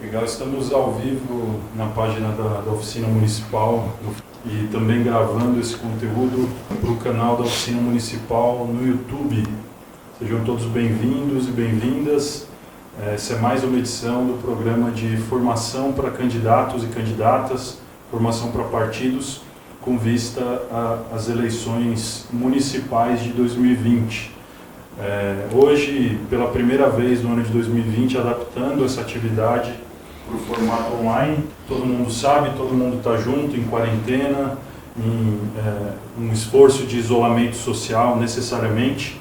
Legal, estamos ao vivo na página da Oficina Municipal e também gravando esse conteúdo para o canal da Oficina Municipal no YouTube. Sejam todos bem-vindos e bem-vindas. Essa é mais uma edição do programa de formação para candidatos e candidatas, formação para partidos, com vista às eleições municipais de 2020. Hoje, pela primeira vez no ano de 2020, adaptando essa atividade para o formato online. Todo mundo sabe, todo mundo está junto, em quarentena, em um esforço de isolamento social necessariamente.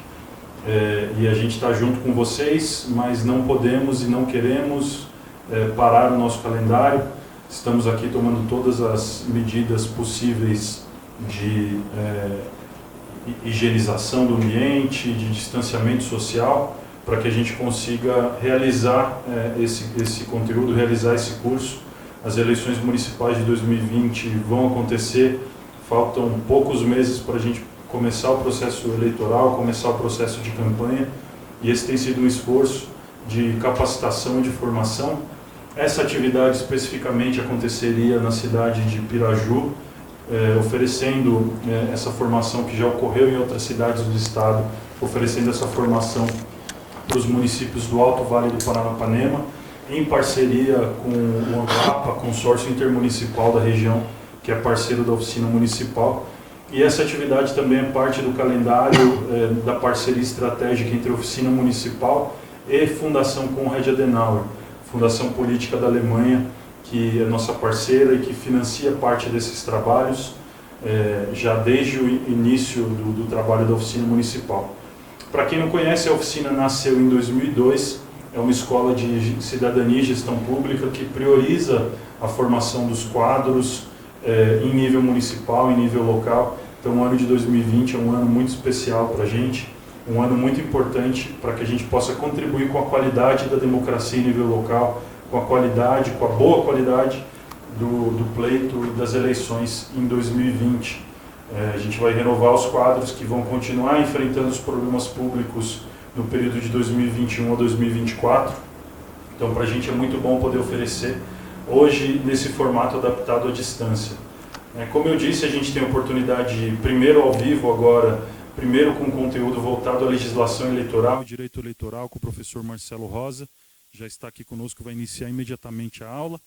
E a gente está junto com vocês, mas não podemos e não queremos parar o nosso calendário. Estamos aqui tomando todas as medidas possíveis de higienização do ambiente, de distanciamento social, para que a gente consiga realizar esse conteúdo, realizar esse curso. As eleições municipais de 2020 vão acontecer, faltam poucos meses para a gente começar o processo eleitoral, começar o processo de campanha, e esse tem sido um esforço de capacitação e de formação. Essa atividade especificamente aconteceria na cidade de Piraju, oferecendo essa formação que já ocorreu em outras cidades do estado, oferecendo essa formação para os municípios do Alto Vale do Paranapanema, em parceria com o ANCAPA, consórcio intermunicipal da região, que é parceiro da oficina municipal. E essa atividade também é parte do calendário da parceria estratégica entre a oficina municipal e Fundação Konrad Adenauer, fundação política da Alemanha, que é nossa parceira e que financia parte desses trabalhos já desde o início do trabalho da oficina municipal. Para quem não conhece, a oficina nasceu em 2002, é uma escola de cidadania e gestão pública que prioriza a formação dos quadros em nível municipal, em nível local. Então o ano de 2020 é um ano muito especial para a gente, um ano muito importante para que a gente possa contribuir com a qualidade da democracia em nível local, com a qualidade, com a boa qualidade do pleito e das eleições em 2020. A gente vai renovar os quadros que vão continuar enfrentando os problemas públicos no período de 2021 a 2024. Então, para a gente é muito bom poder oferecer hoje nesse formato adaptado à distância. Como eu disse, a gente tem a oportunidade, primeiro ao vivo agora, primeiro com conteúdo voltado à legislação eleitoral, direito eleitoral, com o professor Marcelo Rosa, já está aqui conosco, vai iniciar imediatamente a aula.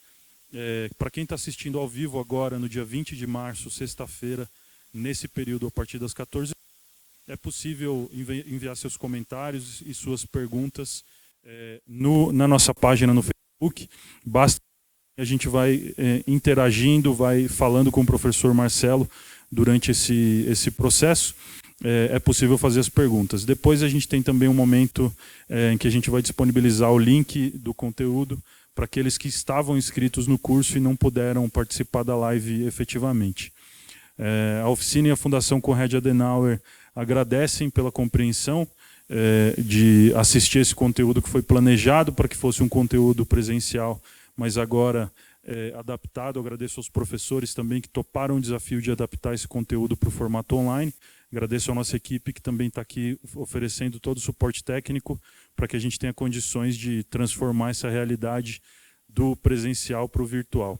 Para quem está assistindo ao vivo agora, no dia 20 de março, sexta-feira, nesse período, a partir das 14h, é possível enviar seus comentários e suas perguntas na nossa página no Facebook. Basta que a gente vai interagindo, vai falando com o professor Marcelo durante esse processo. É possível fazer as perguntas. Depois a gente tem também um momento em que a gente vai disponibilizar o link do conteúdo para aqueles que estavam inscritos no curso e não puderam participar da live efetivamente. A oficina e a Fundação Konrad Adenauer agradecem pela compreensão de assistir esse conteúdo que foi planejado para que fosse um conteúdo presencial, mas agora adaptado. Agradeço aos professores também que toparam o desafio de adaptar esse conteúdo para o formato online. Agradeço à nossa equipe que também está aqui oferecendo todo o suporte técnico para que a gente tenha condições de transformar essa realidade do presencial para o virtual.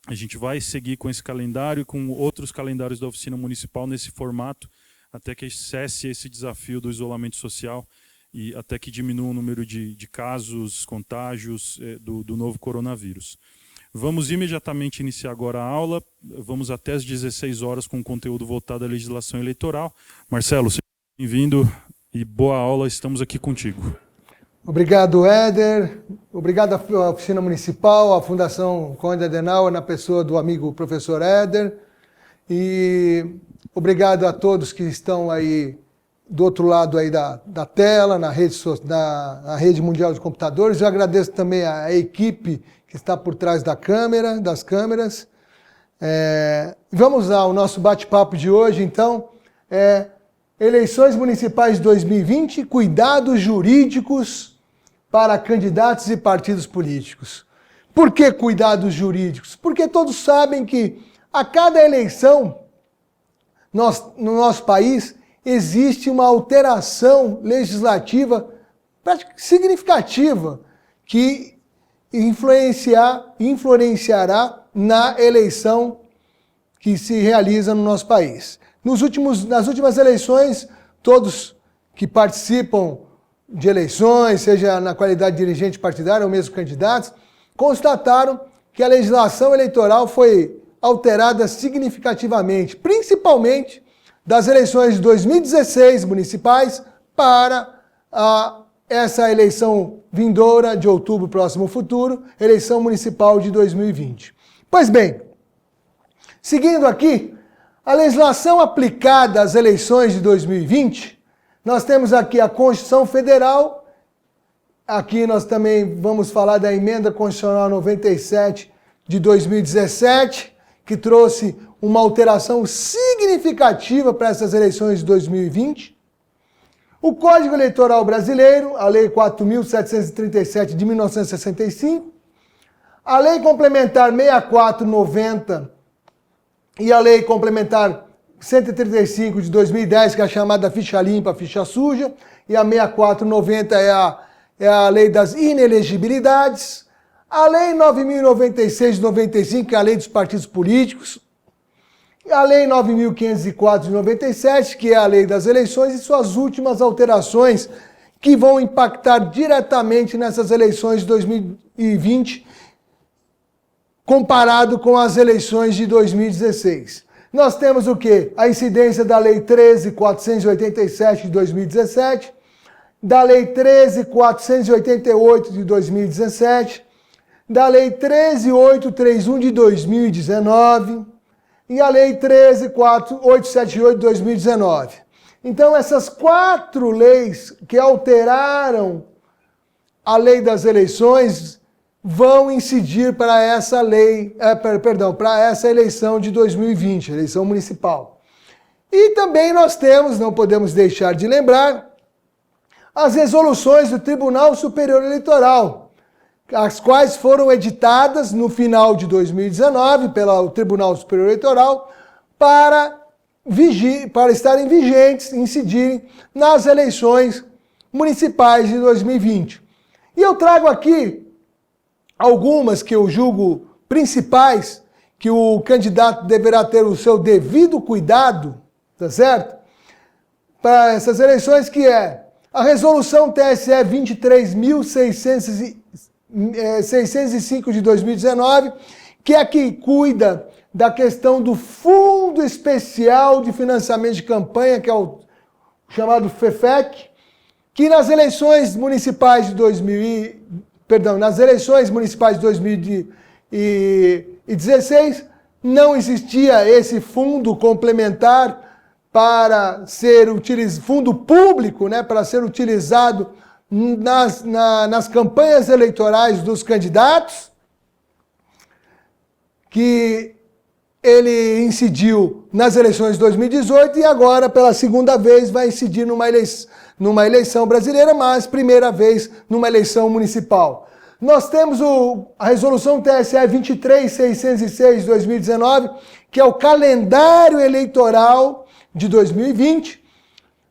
A gente vai seguir com esse calendário e com outros calendários da oficina municipal nesse formato, até que cesse esse desafio do isolamento social e até que diminua o número de casos, contágios do novo coronavírus. Vamos imediatamente iniciar agora a aula, vamos até às 16 horas com conteúdo voltado à legislação eleitoral. Marcelo, seja bem-vindo e boa aula, estamos aqui contigo. Obrigado, Éder. Obrigado à Oficina Municipal, à Fundação Konrad Adenauer, na pessoa do amigo professor Éder. E obrigado a todos que estão aí do outro lado aí da tela, na rede mundial de computadores. Eu agradeço também à equipe que está por trás das câmeras. Vamos ao nosso bate-papo de hoje, então. Eleições municipais de 2020, cuidados jurídicos para candidatos e partidos políticos. Por que cuidados jurídicos? Porque todos sabem que a cada eleição no nosso país existe uma alteração legislativa significativa que influenciará na eleição que se realiza no nosso país. Nas últimas eleições, todos que participam de eleições, seja na qualidade de dirigente partidário ou mesmo candidatos, constataram que a legislação eleitoral foi alterada significativamente, principalmente das eleições de 2016 municipais para essa eleição vindoura de outubro, próximo futuro, eleição municipal de 2020. Pois bem, seguindo aqui, a legislação aplicada às eleições de 2020, nós temos aqui a Constituição Federal, aqui nós também vamos falar da Emenda Constitucional 97 de 2017, que trouxe uma alteração significativa para essas eleições de 2020. O Código Eleitoral Brasileiro, a Lei 4.737 de 1965, a Lei Complementar 6490 e a Lei Complementar 135 de 2010, que é a chamada ficha limpa, ficha suja, e a 6490 é a Lei das Inelegibilidades, a Lei 9.096 de 95, que é a Lei dos Partidos Políticos, a Lei 9.504 de 97, que é a Lei das Eleições, e suas últimas alterações que vão impactar diretamente nessas eleições de 2020, comparado com as eleições de 2016. Nós temos o quê? A incidência da Lei 13.487 de 2017, da Lei 13.488 de 2017, da Lei 13.831 de 2019 e a Lei 13.878 de 2019. Então, essas 4 leis que alteraram a lei das eleições vão incidir para essa para essa eleição de 2020, eleição municipal. E também nós temos, não podemos deixar de lembrar, as resoluções do Tribunal Superior Eleitoral, as quais foram editadas no final de 2019 pelo Tribunal Superior Eleitoral para estarem vigentes, incidirem nas eleições municipais de 2020. E eu trago aqui algumas que eu julgo principais, que o candidato deverá ter o seu devido cuidado, tá certo? Para essas eleições, que é a resolução TSE 23.605 de 2019, que é a que cuida da questão do Fundo Especial de Financiamento de Campanha, que é o chamado FEFEC, que nas eleições municipais de 2016 não existia esse fundo complementar para ser utilizado, fundo público, né, para ser utilizado nas campanhas eleitorais dos candidatos, que ele incidiu nas eleições de 2018 e agora, pela segunda vez, vai incidir numa eleição brasileira, mas primeira vez numa eleição municipal. Nós temos a resolução TSE 23.606 de 2019, que é o calendário eleitoral de 2020.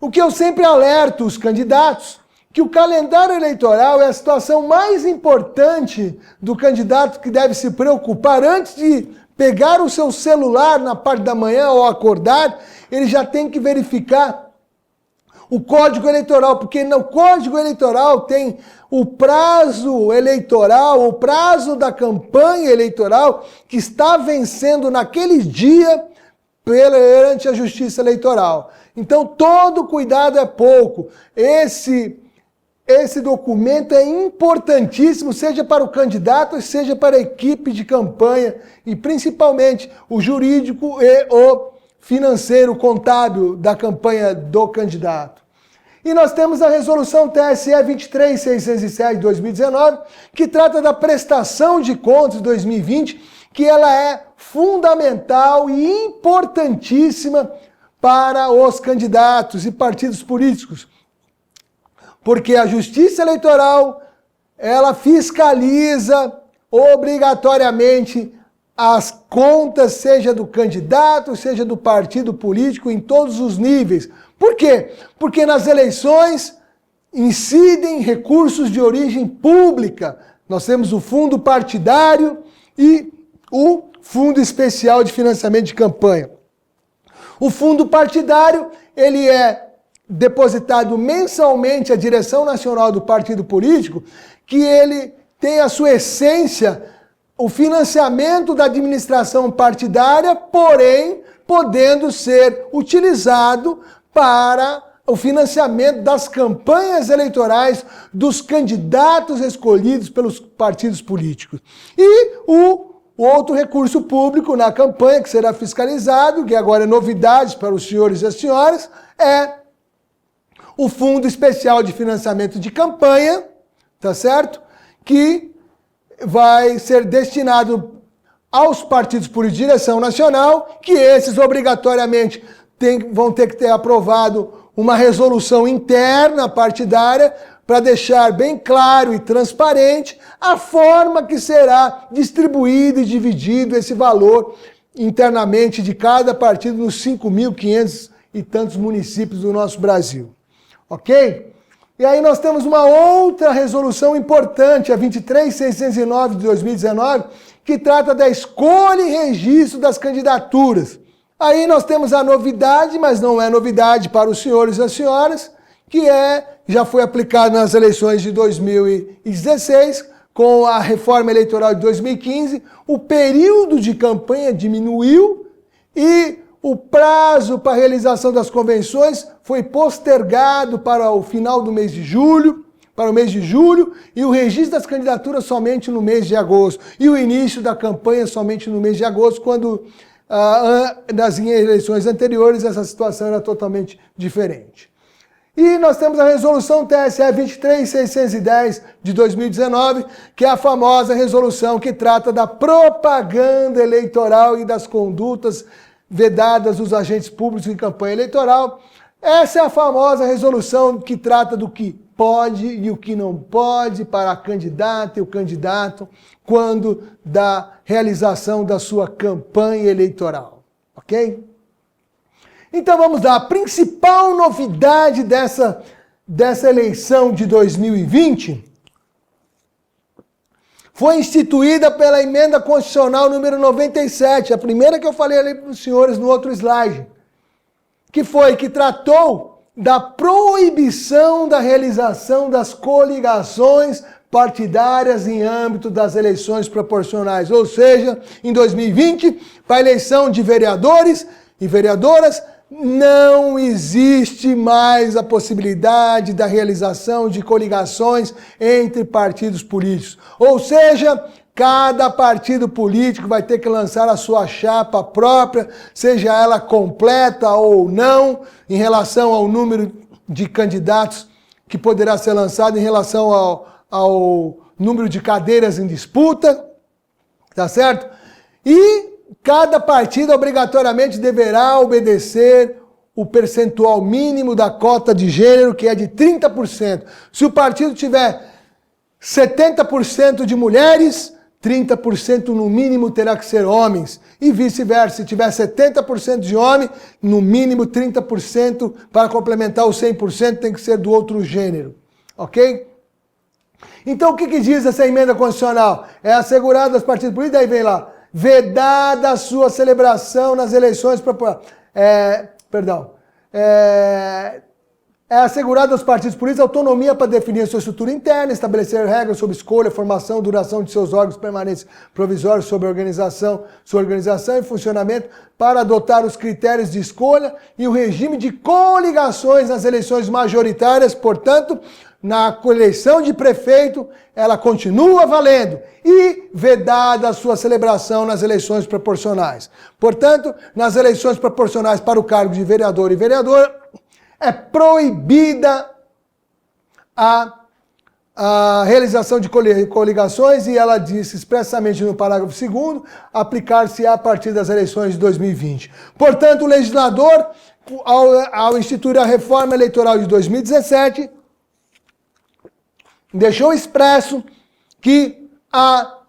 O que eu sempre alerto os candidatos, que o calendário eleitoral é a situação mais importante do candidato, que deve se preocupar antes de pegar o seu celular na parte da manhã ou acordar. Ele já tem que verificar o Código Eleitoral, porque no Código Eleitoral tem o prazo eleitoral, o prazo da campanha eleitoral que está vencendo naquele dia perante a Justiça Eleitoral. Então, todo cuidado é pouco. Esse documento é importantíssimo, seja para o candidato, seja para a equipe de campanha e principalmente o jurídico e o financeiro, contábil da campanha do candidato. E nós temos a resolução TSE 23.607 de 2019, que trata da prestação de contas de 2020, que ela é fundamental e importantíssima para os candidatos e partidos políticos. Porque a Justiça Eleitoral, ela fiscaliza obrigatoriamente as contas, seja do candidato, seja do partido político, em todos os níveis. Por quê? Porque nas eleições incidem recursos de origem pública, Nós temos o fundo partidário e o fundo especial de financiamento de campanha. O fundo partidário, ele é depositado mensalmente à direção nacional do partido político, que ele tem a sua essência o financiamento da administração partidária, porém podendo ser utilizado para o financiamento das campanhas eleitorais dos candidatos escolhidos pelos partidos políticos. E o outro recurso público na campanha, que será fiscalizado, que agora é novidade para os senhores e as senhoras, é o Fundo Especial de Financiamento de Campanha, tá certo? Que vai ser destinado aos partidos por direção nacional, que esses obrigatoriamente vão ter que ter aprovado uma resolução interna partidária para deixar bem claro e transparente a forma que será distribuído e dividido esse valor internamente de cada partido nos 5.500 e tantos municípios do nosso Brasil. Ok? E aí nós temos uma outra resolução importante, a 23.609 de 2019, que trata da escolha e registro das candidaturas. Aí nós temos a novidade, mas não é novidade para os senhores e as senhoras, que já foi aplicado nas eleições de 2016, com a reforma eleitoral de 2015, o período de campanha diminuiu e o prazo para a realização das convenções foi postergado para o final do mês de julho, e o registro das candidaturas somente no mês de agosto, e o início da campanha somente no mês de agosto, quando nas eleições anteriores essa situação era totalmente diferente. E nós temos a resolução TSE 23.610 de 2019, que é a famosa resolução que trata da propaganda eleitoral e das condutas vedadas dos agentes públicos em campanha eleitoral. Essa é a famosa resolução que trata do que pode e o que não pode para a candidata e o candidato quando da realização da sua campanha eleitoral. Ok? Então vamos lá. A principal novidade dessa eleição de 2020 foi instituída pela emenda constitucional número 97, a primeira que eu falei ali para os senhores no outro slide, que tratou da proibição da realização das coligações partidárias em âmbito das eleições proporcionais. Ou seja, em 2020, para a eleição de vereadores e vereadoras, não existe mais a possibilidade da realização de coligações entre partidos políticos. Ou seja, cada partido político vai ter que lançar a sua chapa própria, seja ela completa ou não, em relação ao número de candidatos que poderá ser lançado, em relação ao número de cadeiras em disputa, tá certo? E cada partido obrigatoriamente deverá obedecer o percentual mínimo da cota de gênero, que é de 30%. Se o partido tiver 70% de mulheres, 30% no mínimo terá que ser homens. E vice-versa, se tiver 70% de homem, no mínimo 30% para complementar os 100% tem que ser do outro gênero. Ok? Então o que diz essa emenda constitucional? É assegurado aos partidos políticos, daí vem lá, vedada a sua celebração nas eleições é assegurado aos partidos políticos autonomia para definir a sua estrutura interna, estabelecer regras sobre escolha, formação, duração de seus órgãos permanentes provisórios sobre sua organização e funcionamento, para adotar os critérios de escolha e o regime de coligações nas eleições majoritárias. Portanto, na eleição de prefeito, ela continua valendo e vedada a sua celebração nas eleições proporcionais. Portanto, nas eleições proporcionais para o cargo de vereador e vereadora, é proibida a realização de coligações, e ela disse expressamente no parágrafo 2º, aplicar-se a partir das eleições de 2020. Portanto, o legislador, ao instituir a reforma eleitoral de 2017, deixou expresso que a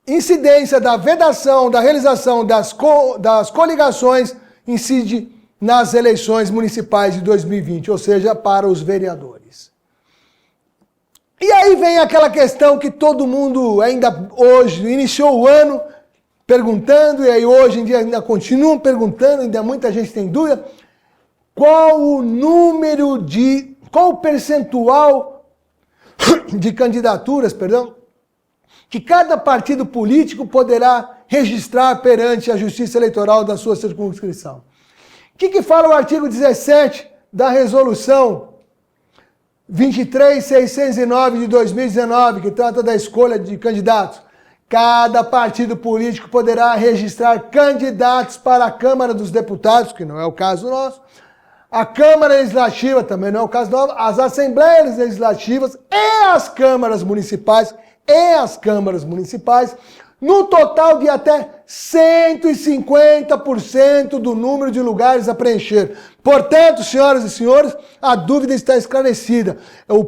incidência da vedação, da realização das coligações incide nas eleições municipais de 2020, ou seja, para os vereadores. E aí vem aquela questão que todo mundo ainda hoje iniciou o ano perguntando, e aí hoje em dia ainda continuam perguntando, ainda muita gente tem dúvida, qual o percentual de candidaturas, que cada partido político poderá registrar perante a Justiça Eleitoral da sua circunscrição. O que fala o artigo 17 da Resolução 23.609 de 2019, que trata da escolha de candidatos? Cada partido político poderá registrar candidatos para a Câmara dos Deputados, que não é o caso nosso, a Câmara Legislativa, também não é o caso nosso, as Assembleias Legislativas e as câmaras municipais, no total de até 150% do número de lugares a preencher. Portanto, senhoras e senhores, a dúvida está esclarecida. O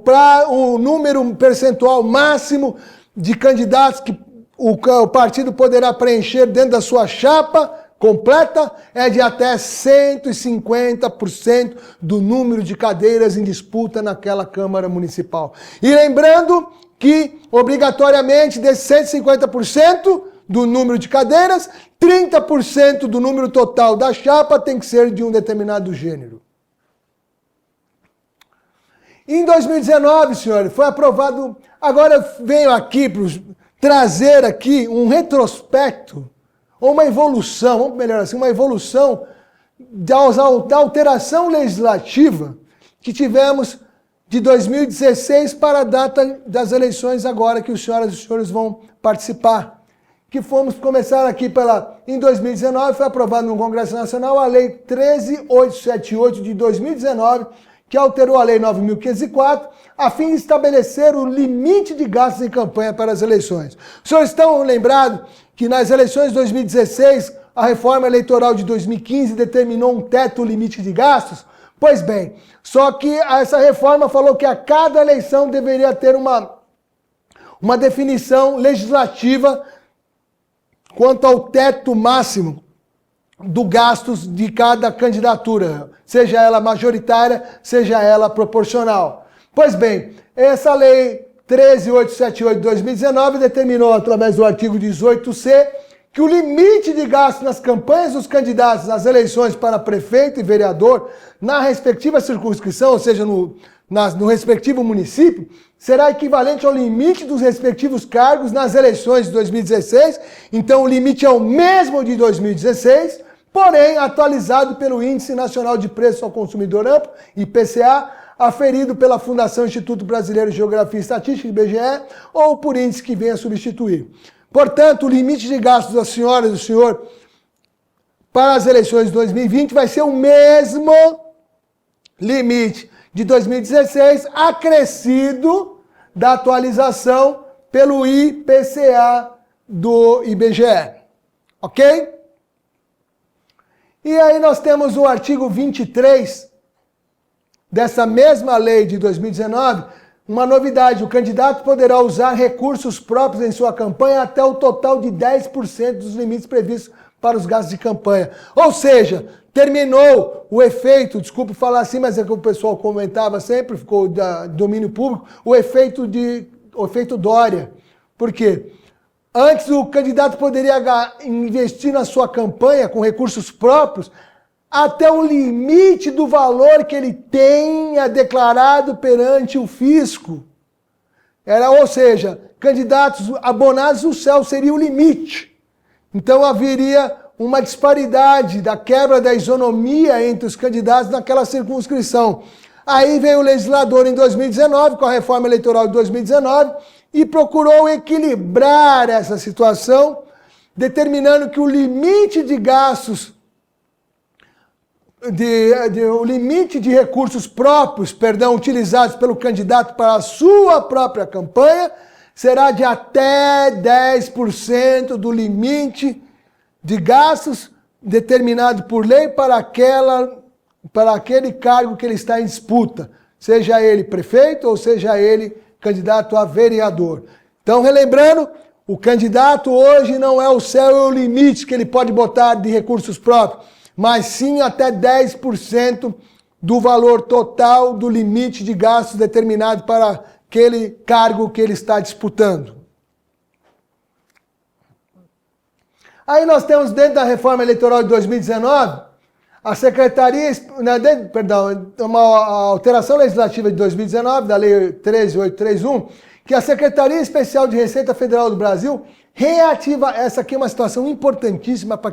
número percentual máximo de candidatos que o partido poderá preencher dentro da sua chapa completa é de até 150% do número de cadeiras em disputa naquela Câmara Municipal. E lembrando que, obrigatoriamente, desses 150% do número de cadeiras, 30% do número total da chapa tem que ser de um determinado gênero. Em 2019, senhores, foi aprovado... Agora venho aqui para trazer aqui um retrospecto, ou uma evolução, vamos melhor assim, uma evolução da alteração legislativa que tivemos de 2016 para a data das eleições agora que os senhoras e os senhores vão participar. Que fomos começar aqui em 2019, foi aprovada no Congresso Nacional a Lei 13.878 de 2019, que alterou a Lei 9.504, a fim de estabelecer o limite de gastos em campanha para as eleições. Os senhores estão lembrados que nas eleições de 2016, a reforma eleitoral de 2015 determinou um teto limite de gastos? Pois bem, só que essa reforma falou que a cada eleição deveria ter uma definição legislativa quanto ao teto máximo do gastos de cada candidatura, seja ela majoritária, seja ela proporcional. Pois bem, essa lei 13.878 de 2019 determinou, através do artigo 18C, que o limite de gasto nas campanhas dos candidatos nas eleições para prefeito e vereador, na respectiva circunscrição, ou seja, no respectivo município, será equivalente ao limite dos respectivos cargos nas eleições de 2016. Então, o limite é o mesmo de 2016, porém atualizado pelo Índice Nacional de Preços ao Consumidor Amplo, IPCA, aferido pela Fundação Instituto Brasileiro de Geografia e Estatística, IBGE, ou por índice que venha substituir. Portanto, o limite de gastos da senhora e do senhor para as eleições de 2020 vai ser o mesmo limite de 2016, acrescido da atualização pelo IPCA do IBGE. Ok? E aí nós temos o artigo 23 dessa mesma lei de 2019, uma novidade: o candidato poderá usar recursos próprios em sua campanha até o total de 10% dos limites previstos para os gastos de campanha. Ou seja, terminou o efeito, desculpe falar assim, mas é que o pessoal comentava sempre, ficou de domínio público, o efeito Dória. Por quê? Antes o candidato poderia investir na sua campanha com recursos próprios até o limite do valor que ele tenha declarado perante o fisco. Ou seja, candidatos abonados, o céu seria o limite. Então haveria uma disparidade da quebra da isonomia entre os candidatos naquela circunscrição. Aí veio o legislador em 2019, com a reforma eleitoral de 2019, e procurou equilibrar essa situação, determinando que o limite de gastos, o limite de recursos próprios, utilizados pelo candidato para a sua própria campanha, será de até 10% do limite de gastos determinado por lei para aquele cargo que ele está em disputa, seja ele prefeito ou seja ele candidato a vereador. Então, relembrando, o candidato hoje não é o céu e o limite que ele pode botar de recursos próprios, mas sim até 10% do valor total do limite de gastos determinado para aquele cargo que ele está disputando. Aí nós temos dentro da reforma eleitoral de 2019, a Secretaria, uma alteração legislativa de 2019, da Lei 13.831, que a Secretaria Especial de Receita Federal do Brasil reativa, essa aqui é uma situação importantíssima para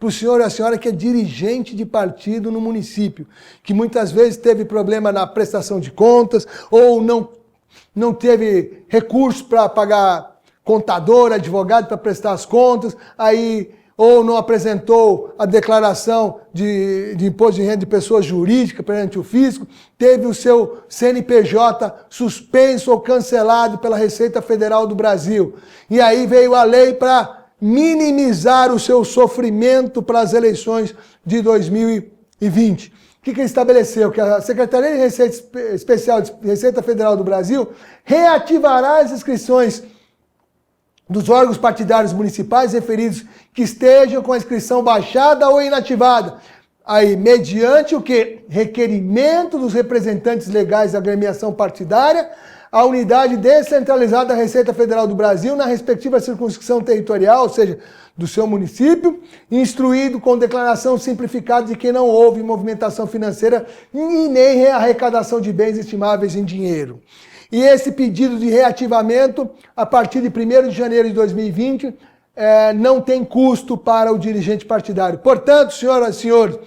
o senhor e a senhora que é dirigente de partido no município, que muitas vezes teve problema na prestação de contas, ou não teve recurso para pagar contador, advogado para prestar as contas, ou não apresentou a declaração de imposto de renda de pessoa jurídica perante o fisco, teve o seu CNPJ suspenso ou cancelado pela Receita Federal do Brasil. E aí veio a lei para minimizar o seu sofrimento para as eleições de 2020. O que estabeleceu? Que a Secretaria de Receita Especial de Receita Federal do Brasil reativará as inscrições dos órgãos partidários municipais referidos que estejam com a inscrição baixada ou inativada. Aí, mediante o quê? Requerimento dos representantes legais da agremiação partidária, a unidade descentralizada da Receita Federal do Brasil na respectiva circunscrição territorial, ou seja, do seu município, instruído com declaração simplificada de que não houve movimentação financeira e nem arrecadação de bens estimáveis em dinheiro. E esse pedido de reativamento, a partir de 1º de janeiro de 2020, não tem custo para o dirigente partidário. Portanto, senhoras e senhores,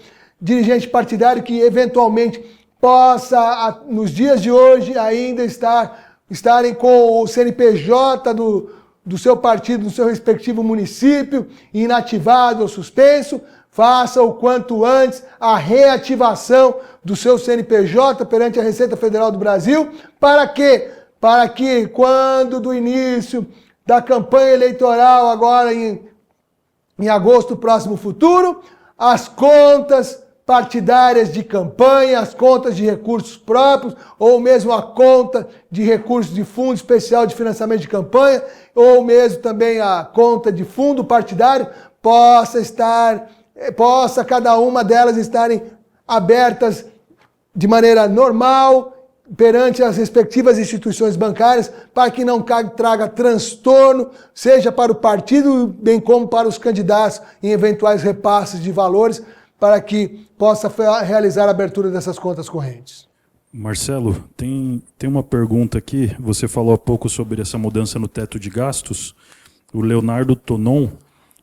dirigente partidário que eventualmente possa, nos dias de hoje, ainda estarem com o CNPJ do seu partido, do seu respectivo município, inativado ou suspenso, faça o quanto antes a reativação do seu CNPJ perante a Receita Federal do Brasil. Para quê? Para que quando do início da campanha eleitoral, agora em agosto próximo futuro, as contas partidárias de campanha, as contas de recursos próprios, ou mesmo a conta de recursos de Fundo Especial de Financiamento de Campanha, ou mesmo também a conta de fundo partidário, possa cada uma delas estarem abertas de maneira normal perante as respectivas instituições bancárias, para que não traga transtorno, seja para o partido, bem como para os candidatos em eventuais repasses de valores, para que possa realizar a abertura dessas contas correntes. Marcelo, tem uma pergunta aqui. Você falou há pouco sobre essa mudança no teto de gastos. O Leonardo Tonon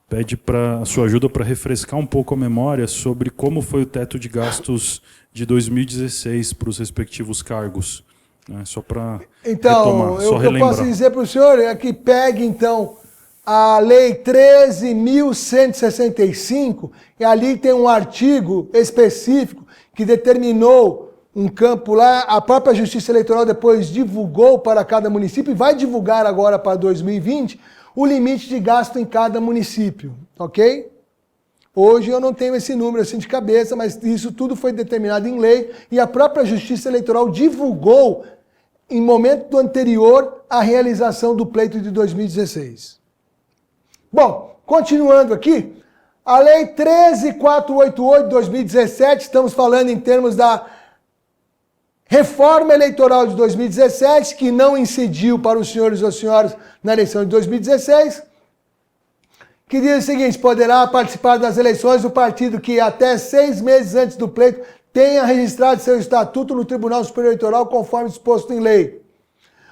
pede a sua ajuda para refrescar um pouco a memória sobre como foi o teto de gastos de 2016 para os respectivos cargos. Né? Só para retomar, só relembrar. Eu posso dizer para o senhor é que pegue, então, a Lei 13.165, e ali tem um artigo específico que determinou um campo lá, a própria Justiça Eleitoral depois divulgou para cada município, e vai divulgar agora para 2020, o limite de gasto em cada município, ok? Hoje eu não tenho esse número assim de cabeça, mas isso tudo foi determinado em lei, e a própria Justiça Eleitoral divulgou, em momento anterior, à realização do pleito de 2016. Bom, continuando aqui, a Lei 13.488 de 2017, estamos falando em termos da reforma eleitoral de 2017, que não incidiu para os senhores ou senhoras na eleição de 2016, que diz o seguinte: poderá participar das eleições o partido que até 6 meses antes do pleito tenha registrado seu estatuto no Tribunal Superior Eleitoral conforme disposto em lei.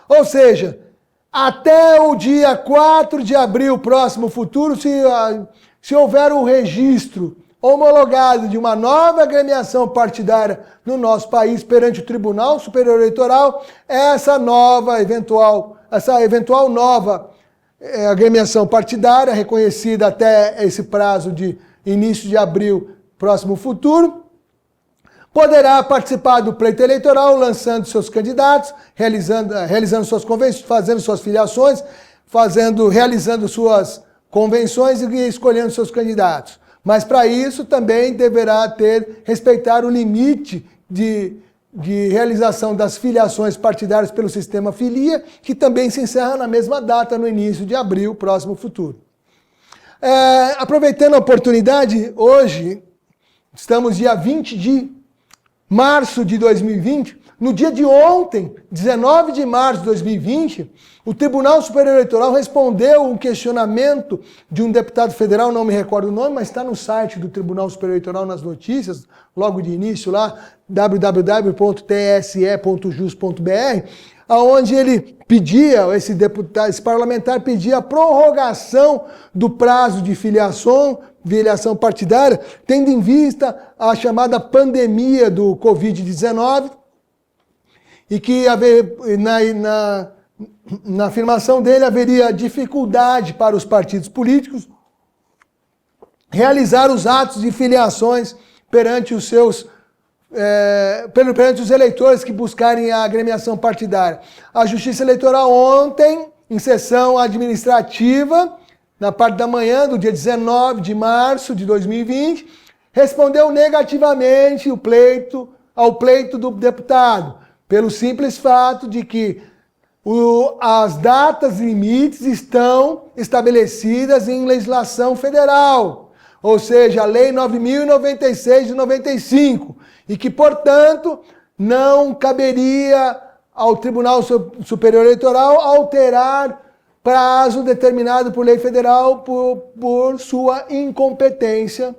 Ou seja, até o dia 4 de abril, próximo futuro, se houver um registro homologado de uma nova agremiação partidária no nosso país perante o Tribunal Superior Eleitoral, essa eventual nova agremiação partidária, reconhecida até esse prazo de início de abril, próximo futuro, poderá participar do pleito eleitoral, lançando seus candidatos, realizando suas convenções, fazendo suas filiações, realizando suas convenções e escolhendo seus candidatos. Mas para isso também deverá respeitar o limite de realização das filiações partidárias pelo sistema filia, que também se encerra na mesma data, no início de abril, próximo futuro. Aproveitando a oportunidade, hoje estamos dia 20 de março de 2020, no dia de ontem, 19 de março de 2020, o Tribunal Superior Eleitoral respondeu um questionamento de um deputado federal, não me recordo o nome, mas está no site do Tribunal Superior Eleitoral nas notícias, logo de início lá, www.tse.jus.br, aonde ele pedia, esse parlamentar pedia a prorrogação do prazo de filiação partidária, tendo em vista a chamada pandemia do Covid-19, e que na afirmação dele haveria dificuldade para os partidos políticos realizar os atos de filiações perante os eleitores que buscarem a agremiação partidária. A Justiça Eleitoral ontem, em sessão administrativa, na parte da manhã do dia 19 de março de 2020, respondeu negativamente ao pleito do deputado, pelo simples fato de que as datas limites estão estabelecidas em legislação federal, ou seja, a Lei 9.096 de 95, e que, portanto, não caberia ao Tribunal Superior Eleitoral alterar prazo determinado por lei federal por sua incompetência,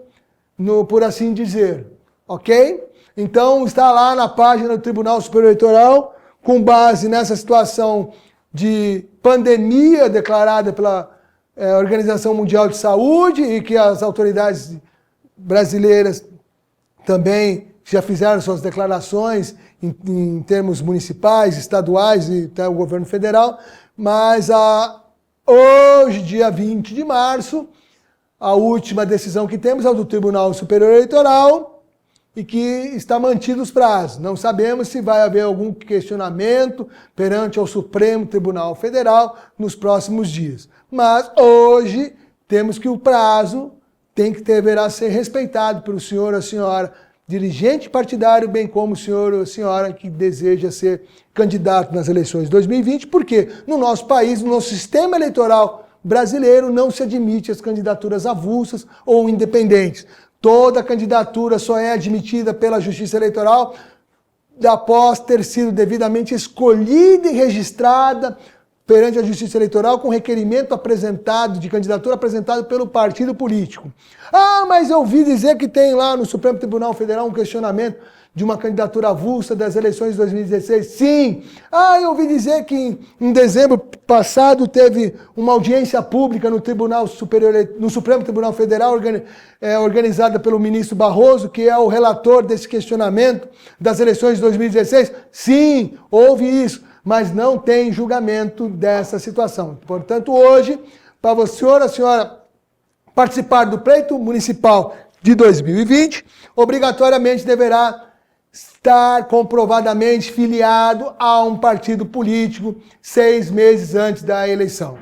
por assim dizer, ok? Então, está lá na página do Tribunal Superior Eleitoral, com base nessa situação de pandemia declarada pela Organização Mundial de Saúde e que as autoridades brasileiras também já fizeram suas declarações em termos municipais, estaduais e até o governo federal, mas hoje, dia 20 de março, a última decisão que temos é a do Tribunal Superior Eleitoral, e que está mantido os prazos. Não sabemos se vai haver algum questionamento perante ao Supremo Tribunal Federal nos próximos dias. Mas hoje temos que o prazo deverá ser respeitado pelo senhor ou a senhora dirigente partidário, bem como o senhor ou a senhora que deseja ser candidato nas eleições de 2020, porque no nosso país, no nosso sistema eleitoral brasileiro, não se admite as candidaturas avulsas ou independentes. Toda candidatura só é admitida pela Justiça Eleitoral após ter sido devidamente escolhida e registrada perante a Justiça Eleitoral com requerimento de candidatura apresentado pelo partido político. Ah, mas eu ouvi dizer que tem lá no Supremo Tribunal Federal um questionamento de uma candidatura avulsa das eleições de 2016. Sim! Ah, eu ouvi dizer que em dezembro passado teve uma audiência pública no Supremo Tribunal Federal, organizada pelo ministro Barroso, que é o relator desse questionamento das eleições de 2016. Sim, houve isso, mas não tem julgamento dessa situação. Portanto, hoje, para o senhor, a senhora participar do pleito municipal de 2020, obrigatoriamente deverá estar comprovadamente filiado a um partido político 6 meses antes da eleição.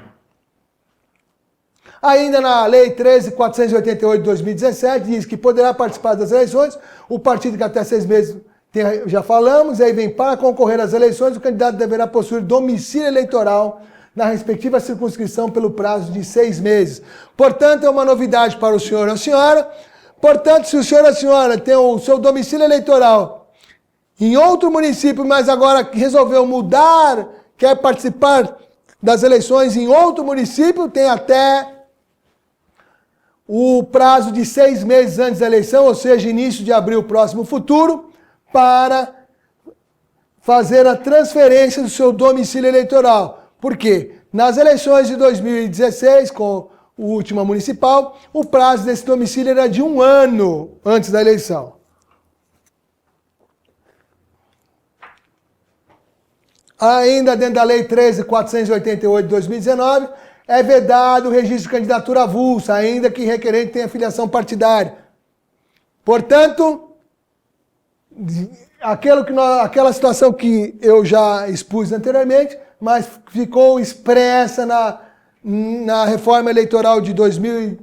Ainda na Lei 13.488 de 2017, diz que poderá participar das eleições o partido que até 6 meses, já falamos, aí vem para concorrer às eleições, o candidato deverá possuir domicílio eleitoral na respectiva circunscrição pelo prazo de 6 meses. Portanto, é uma novidade para o senhor ou a senhora. Portanto, se o senhor ou a senhora tem o seu domicílio eleitoral em outro município, mas agora resolveu mudar, quer participar das eleições em outro município, tem até o prazo de 6 meses antes da eleição, ou seja, início de abril próximo futuro, para fazer a transferência do seu domicílio eleitoral. Por quê? Nas eleições de 2016, com a última municipal, o prazo desse domicílio era de 1 ano antes da eleição. Ainda dentro da Lei 13.488 de 2019, é vedado o registro de candidatura avulsa, ainda que requerente tenha filiação partidária. Portanto, aquela situação que eu já expus anteriormente, mas ficou expressa na reforma eleitoral de 2000,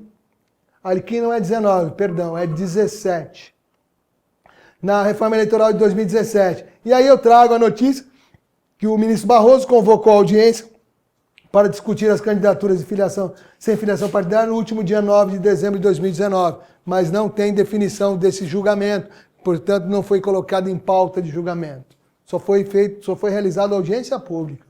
aqui não é 19, perdão, é 17. Na reforma eleitoral de 2017. E aí eu trago a notícia que o ministro Barroso convocou a audiência para discutir as candidaturas de filiação sem filiação partidária no último dia 9 de dezembro de 2019, mas não tem definição desse julgamento, portanto não foi colocado em pauta de julgamento. Só foi realizada audiência pública.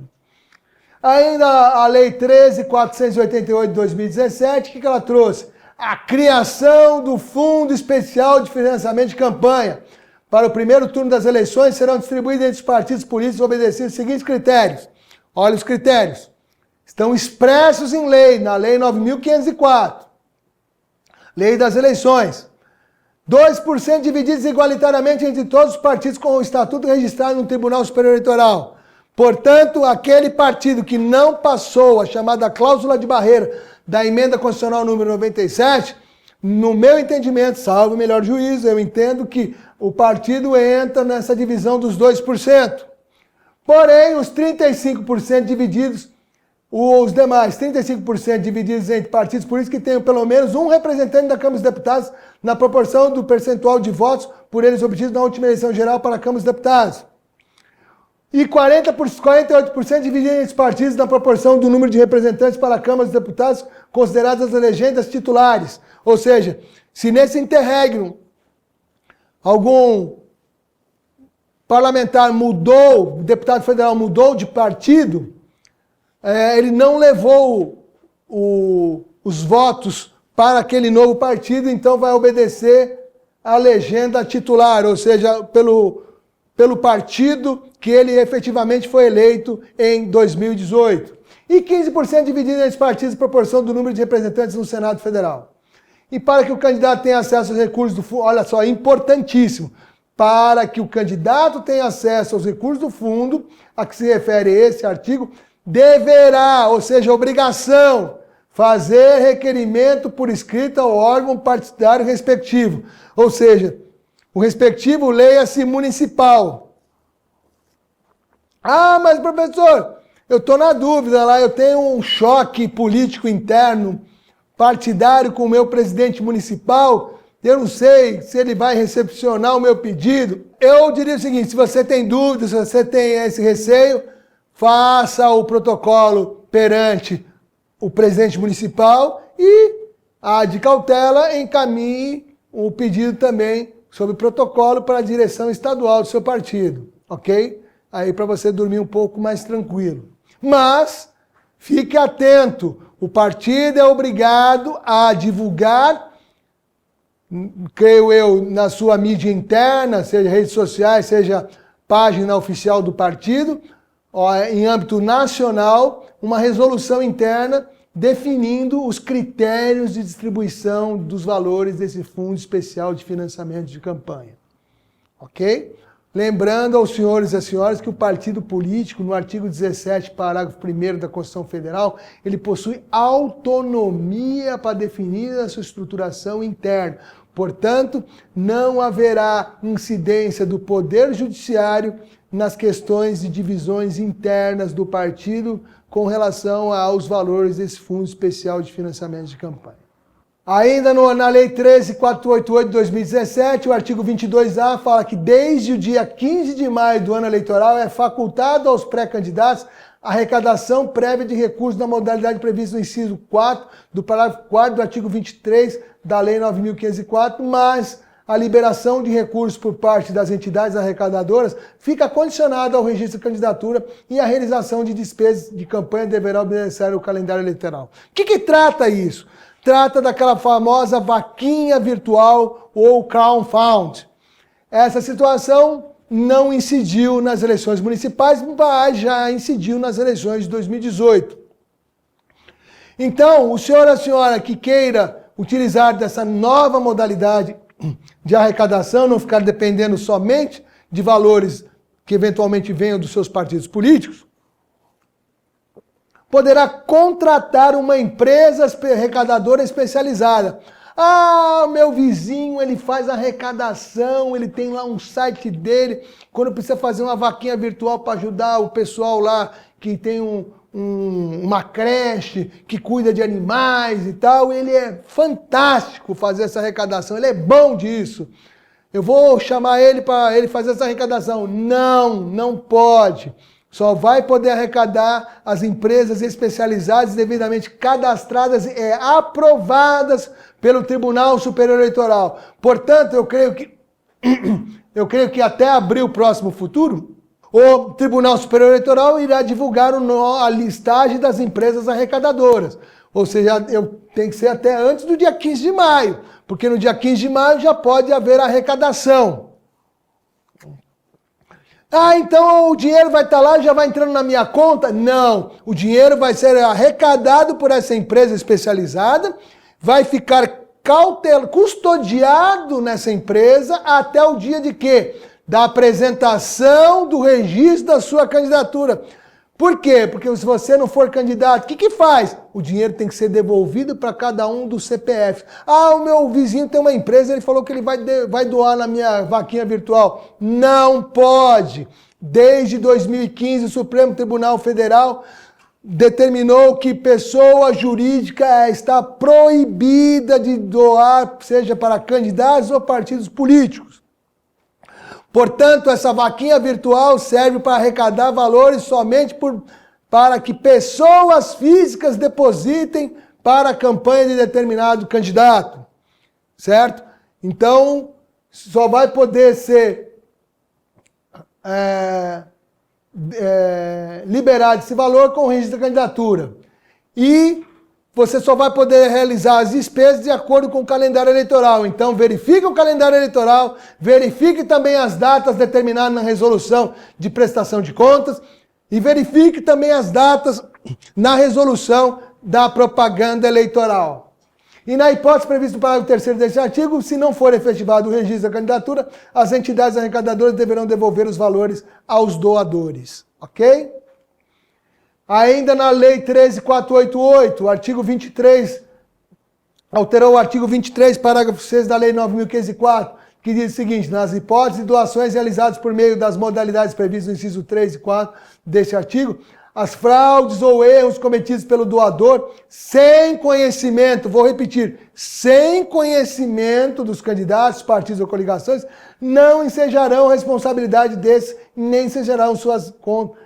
Ainda a Lei 13.488 de 2017, o que ela trouxe? A criação do Fundo Especial de Financiamento de Campanha. Para o primeiro turno das eleições, serão distribuídos entre os partidos políticos obedecendo os seguintes critérios. Olha os critérios. Estão expressos em lei, na Lei 9.504. Lei das Eleições. 2% divididos igualitariamente entre todos os partidos com o estatuto registrado no Tribunal Superior Eleitoral. Portanto, aquele partido que não passou a chamada cláusula de barreira da emenda constitucional número 97, no meu entendimento, salvo o melhor juízo, eu entendo que o partido entra nessa divisão dos 2%. Porém, os 35% divididos, os demais 35% divididos entre partidos políticos que tenham pelo menos um representante da Câmara dos Deputados na proporção do percentual de votos por eles obtidos na última eleição geral para a Câmara dos Deputados. E 48% divididos entre os partidos na proporção do número de representantes para a Câmara dos Deputados consideradas as legendas titulares. Ou seja, se nesse interregno algum parlamentar mudou, o deputado federal mudou de partido, ele não levou os votos para aquele novo partido, então vai obedecer à legenda titular, ou seja, pelo partido que ele efetivamente foi eleito em 2018. E 15% dividido entre os partidos em proporção do número de representantes no Senado Federal. E para que o candidato tenha acesso aos recursos do fundo, olha só, importantíssimo, para que o candidato tenha acesso aos recursos do fundo, a que se refere esse artigo, deverá, ou seja, obrigação, fazer requerimento por escrito ao órgão partidário respectivo. Ou seja, o respectivo leia-se municipal. Ah, mas professor, eu estou na dúvida lá, eu tenho um choque político interno, partidário com o meu presidente municipal, eu não sei se ele vai recepcionar o meu pedido. Eu diria o seguinte, se você tem dúvidas, se você tem esse receio, faça o protocolo perante o presidente municipal e, de cautela, encaminhe o pedido também sob protocolo para a direção estadual do seu partido, ok? Aí para você dormir um pouco mais tranquilo. Mas, fique atento, o partido é obrigado a divulgar, creio eu, na sua mídia interna, seja redes sociais, seja página oficial do partido, em âmbito nacional, uma resolução interna definindo os critérios de distribuição dos valores desse Fundo Especial de Financiamento de Campanha. Ok? Lembrando aos senhores e às senhoras que o partido político, no artigo 17, parágrafo 1º da Constituição Federal, ele possui autonomia para definir a sua estruturação interna. Portanto, não haverá incidência do Poder Judiciário nas questões de divisões internas do partido com relação aos valores desse Fundo Especial de Financiamento de Campanha. Ainda na Lei 13.488 de 2017, o artigo 22A fala que desde o dia 15 de maio do ano eleitoral é facultado aos pré-candidatos a arrecadação prévia de recursos na modalidade prevista no inciso 4 do parágrafo 4 do artigo 23 da Lei 9.504, mas a liberação de recursos por parte das entidades arrecadadoras fica condicionada ao registro de candidatura e a realização de despesas de campanha deverá obedecer ao calendário eleitoral. O que trata isso? Trata daquela famosa vaquinha virtual ou crowdfund. Essa situação não incidiu nas eleições municipais, mas já incidiu nas eleições de 2018. Então, o senhor ou a senhora que queira utilizar dessa nova modalidade de arrecadação, não ficar dependendo somente de valores que eventualmente venham dos seus partidos políticos, poderá contratar uma empresa arrecadadora especializada. Ah, meu vizinho, ele faz arrecadação, ele tem lá um site dele, quando precisa fazer uma vaquinha virtual para ajudar o pessoal lá que tem uma creche, que cuida de animais e tal, ele é fantástico fazer essa arrecadação, ele é bom disso. Eu vou chamar ele para ele fazer essa arrecadação. Não pode. Só vai poder arrecadar as empresas especializadas, devidamente cadastradas e aprovadas pelo Tribunal Superior Eleitoral. Portanto, eu creio que eu creio que até abril próximo futuro, o Tribunal Superior Eleitoral irá divulgar a listagem das empresas arrecadadoras. Ou seja, tem que ser até antes do dia 15 de maio, porque no dia 15 de maio já pode haver arrecadação. Ah, então o dinheiro vai estar lá e já vai entrando na minha conta? Não, o dinheiro vai ser arrecadado por essa empresa especializada, vai ficar custodiado nessa empresa até o dia de quê? Da apresentação do registro da sua candidatura. Por quê? Porque se você não for candidato, o que faz? O dinheiro tem que ser devolvido para cada um dos CPFs. Ah, o meu vizinho tem uma empresa, ele falou que ele vai doar na minha vaquinha virtual. Não pode. Desde 2015, o Supremo Tribunal Federal determinou que pessoa jurídica está proibida de doar, seja para candidatos ou partidos políticos. Portanto, essa vaquinha virtual serve para arrecadar valores somente para que pessoas físicas depositem para a campanha de determinado candidato, certo? Então, só vai poder ser liberado esse valor com o registro da candidatura. E você só vai poder realizar as despesas de acordo com o calendário eleitoral. Então, verifique o calendário eleitoral, verifique também as datas determinadas na resolução de prestação de contas e verifique também as datas na resolução da propaganda eleitoral. E na hipótese prevista no parágrafo 3º deste artigo, se não for efetivado o registro da candidatura, as entidades arrecadadoras deverão devolver os valores aos doadores. Ok? Ainda na Lei 13.488, o artigo 23, alterou o artigo 23, parágrafo 6 da Lei 9.504, que diz o seguinte: nas hipóteses de doações realizadas por meio das modalidades previstas no inciso 3 e 4 deste artigo, as fraudes ou erros cometidos pelo doador sem conhecimento, vou repetir, sem conhecimento dos candidatos, partidos ou coligações, não ensejarão a responsabilidade desses, nem ensejarão suas contas,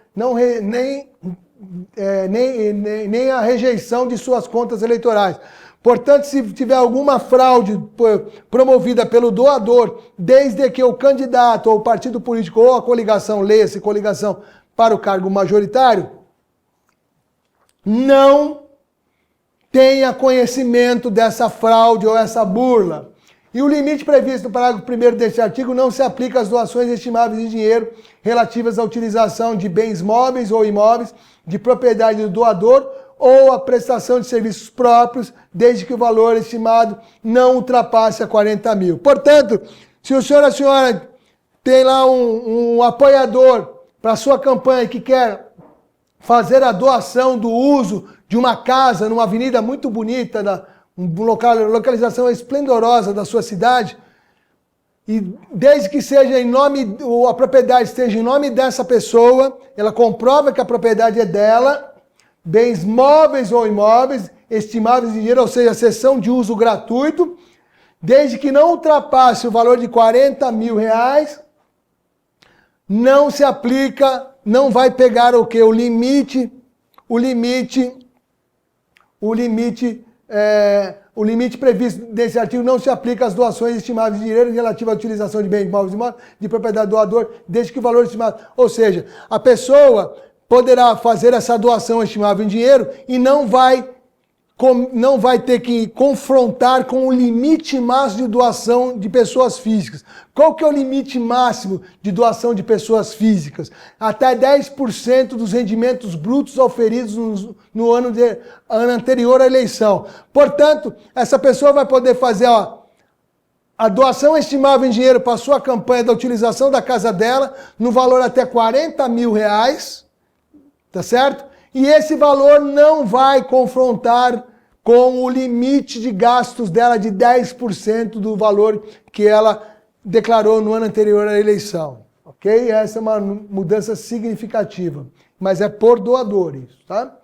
nem a rejeição de suas contas eleitorais. Portanto, se tiver alguma fraude promovida pelo doador, desde que o candidato ou o partido político ou a coligação, leia-se coligação, para o cargo majoritário, não tenha conhecimento dessa fraude ou essa burla. E o limite previsto no parágrafo 1º deste artigo não se aplica às doações estimáveis de dinheiro relativas à utilização de bens móveis ou imóveis de propriedade do doador ou à prestação de serviços próprios, desde que o valor estimado não ultrapasse a 40 mil. Portanto, se o senhor ou a senhora tem lá um apoiador para a sua campanha que quer fazer a doação do uso de uma casa numa avenida muito bonita, localização esplendorosa da sua cidade, e desde que seja em nome, a propriedade esteja em nome dessa pessoa, ela comprova que a propriedade é dela, bens móveis ou imóveis, estimáveis em dinheiro, ou seja, cessão de uso gratuito, desde que não ultrapasse o valor de 40 mil reais, não se aplica, não vai pegar o quê? O limite previsto desse artigo não se aplica às doações estimáveis de dinheiro relativa à utilização de bens móveis e imóveis de propriedade do doador, desde que o valor estimado. Ou seja, a pessoa poderá fazer essa doação estimável em dinheiro e não vai ter que confrontar com o limite máximo de doação de pessoas físicas. Qual que é o limite máximo de doação de pessoas físicas? Até 10% dos rendimentos brutos auferidos no ano anterior à eleição. Portanto, essa pessoa vai poder fazer a doação estimável em dinheiro para a sua campanha da utilização da casa dela, no valor até 40 mil reais, tá certo? E esse valor não vai confrontar com o limite de gastos dela de 10% do valor que ela declarou no ano anterior à eleição. Ok? Essa é uma mudança significativa. Mas é por doadores, tá?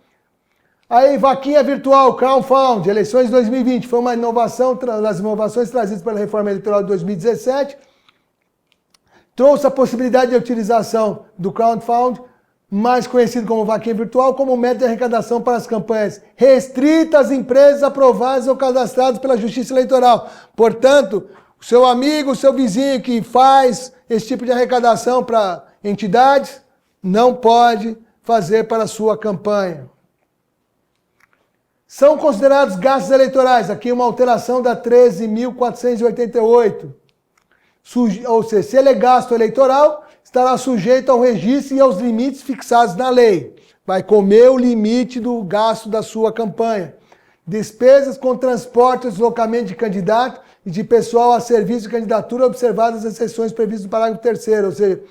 Aí, vaquinha virtual, crowdfunding, eleições 2020. Foi uma inovação, das inovações trazidas pela reforma eleitoral de 2017. Trouxe a possibilidade de utilização do crowdfunding, mais conhecido como vaquinha virtual, como método de arrecadação para as campanhas restritas às empresas aprovadas ou cadastradas pela Justiça Eleitoral. Portanto, O seu amigo, o seu vizinho que faz esse tipo de arrecadação para entidades, não pode fazer para a sua campanha. São considerados gastos eleitorais. Aqui uma alteração da 13.488. Ou seja, se ele é gasto eleitoral, estará sujeito ao registro e aos limites fixados na lei. Vai comer o limite do gasto da sua campanha. Despesas com transporte e deslocamento de candidato e de pessoal a serviço de candidatura, observadas as exceções previstas no parágrafo 3º. Ou seja,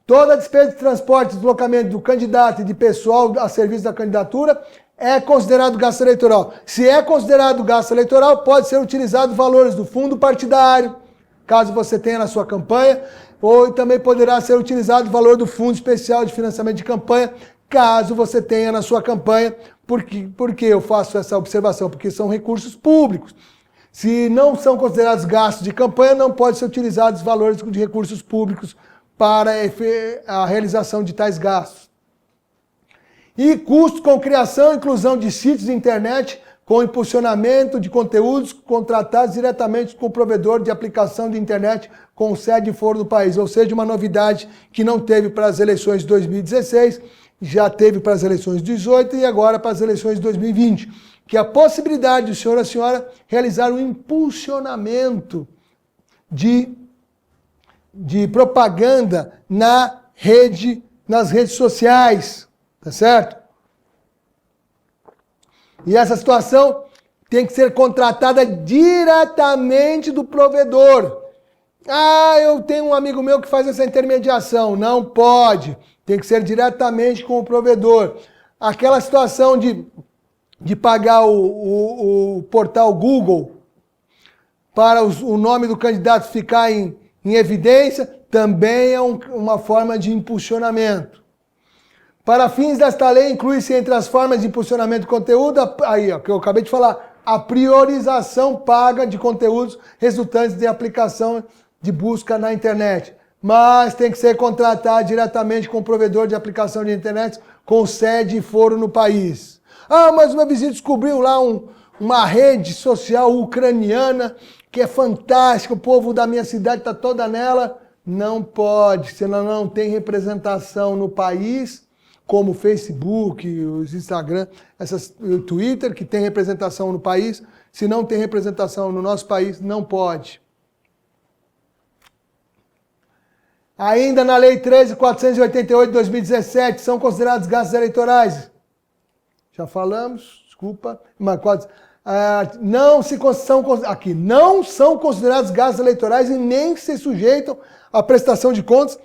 toda despesa de transporte e deslocamento do candidato e de pessoal a serviço da candidatura é considerado gasto eleitoral. Se é considerado gasto eleitoral, pode ser utilizado valores do fundo partidário, caso você tenha na sua campanha, ou também poderá ser utilizado o valor do Fundo Especial de Financiamento de Campanha, caso você tenha na sua campanha. Por que eu faço essa observação? Porque são recursos públicos. Se não são considerados gastos de campanha, não pode ser utilizados valores de recursos públicos para a realização de tais gastos. E custos com criação e inclusão de sítios de internet com impulsionamento de conteúdos contratados diretamente com o provedor de aplicação de internet com sede fora do país. Ou seja, uma novidade que não teve para as eleições de 2016, já teve para as eleições de 2018 e agora para as eleições de 2020. Que é a possibilidade do senhor ou a senhora realizar um impulsionamento de propaganda nas redes sociais. Tá certo? E essa situação tem que ser contratada diretamente do provedor. Eu tenho um amigo meu que faz essa intermediação. Não pode. Tem que ser diretamente com o provedor. Aquela situação de pagar o portal Google para o nome do candidato ficar em evidência, também é uma forma de impulsionamento. Para fins desta lei, inclui-se entre as formas de impulsionamento de conteúdo, que eu acabei de falar, a priorização paga de conteúdos resultantes de aplicação de busca na internet. Mas tem que ser contratado diretamente com o provedor de aplicação de internet com sede e foro no país. Mas o meu vizinho descobriu lá uma rede social ucraniana que é fantástica, o povo da minha cidade está toda nela. Não pode, senão não tem representação no país, como o Facebook, os Instagram, o Twitter, que tem representação no país. Se não tem representação no nosso país, não pode. Ainda na Lei 13.488 de 2017, são considerados gastos eleitorais. Já falamos, desculpa. Mas não são considerados gastos eleitorais e nem se sujeitam à prestação de contas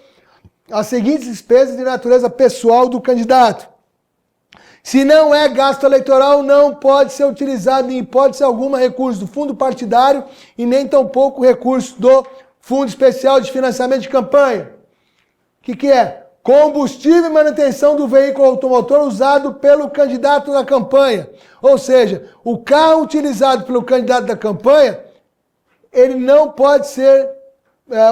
as seguintes despesas de natureza pessoal do candidato. Se não é gasto eleitoral, não pode ser utilizado em hipótese alguma recurso do fundo partidário e nem tampouco recurso do Fundo Especial de Financiamento de Campanha. O que é? Combustível e manutenção do veículo automotor usado pelo candidato da campanha. Ou seja, o carro utilizado pelo candidato da campanha, ele não pode ser,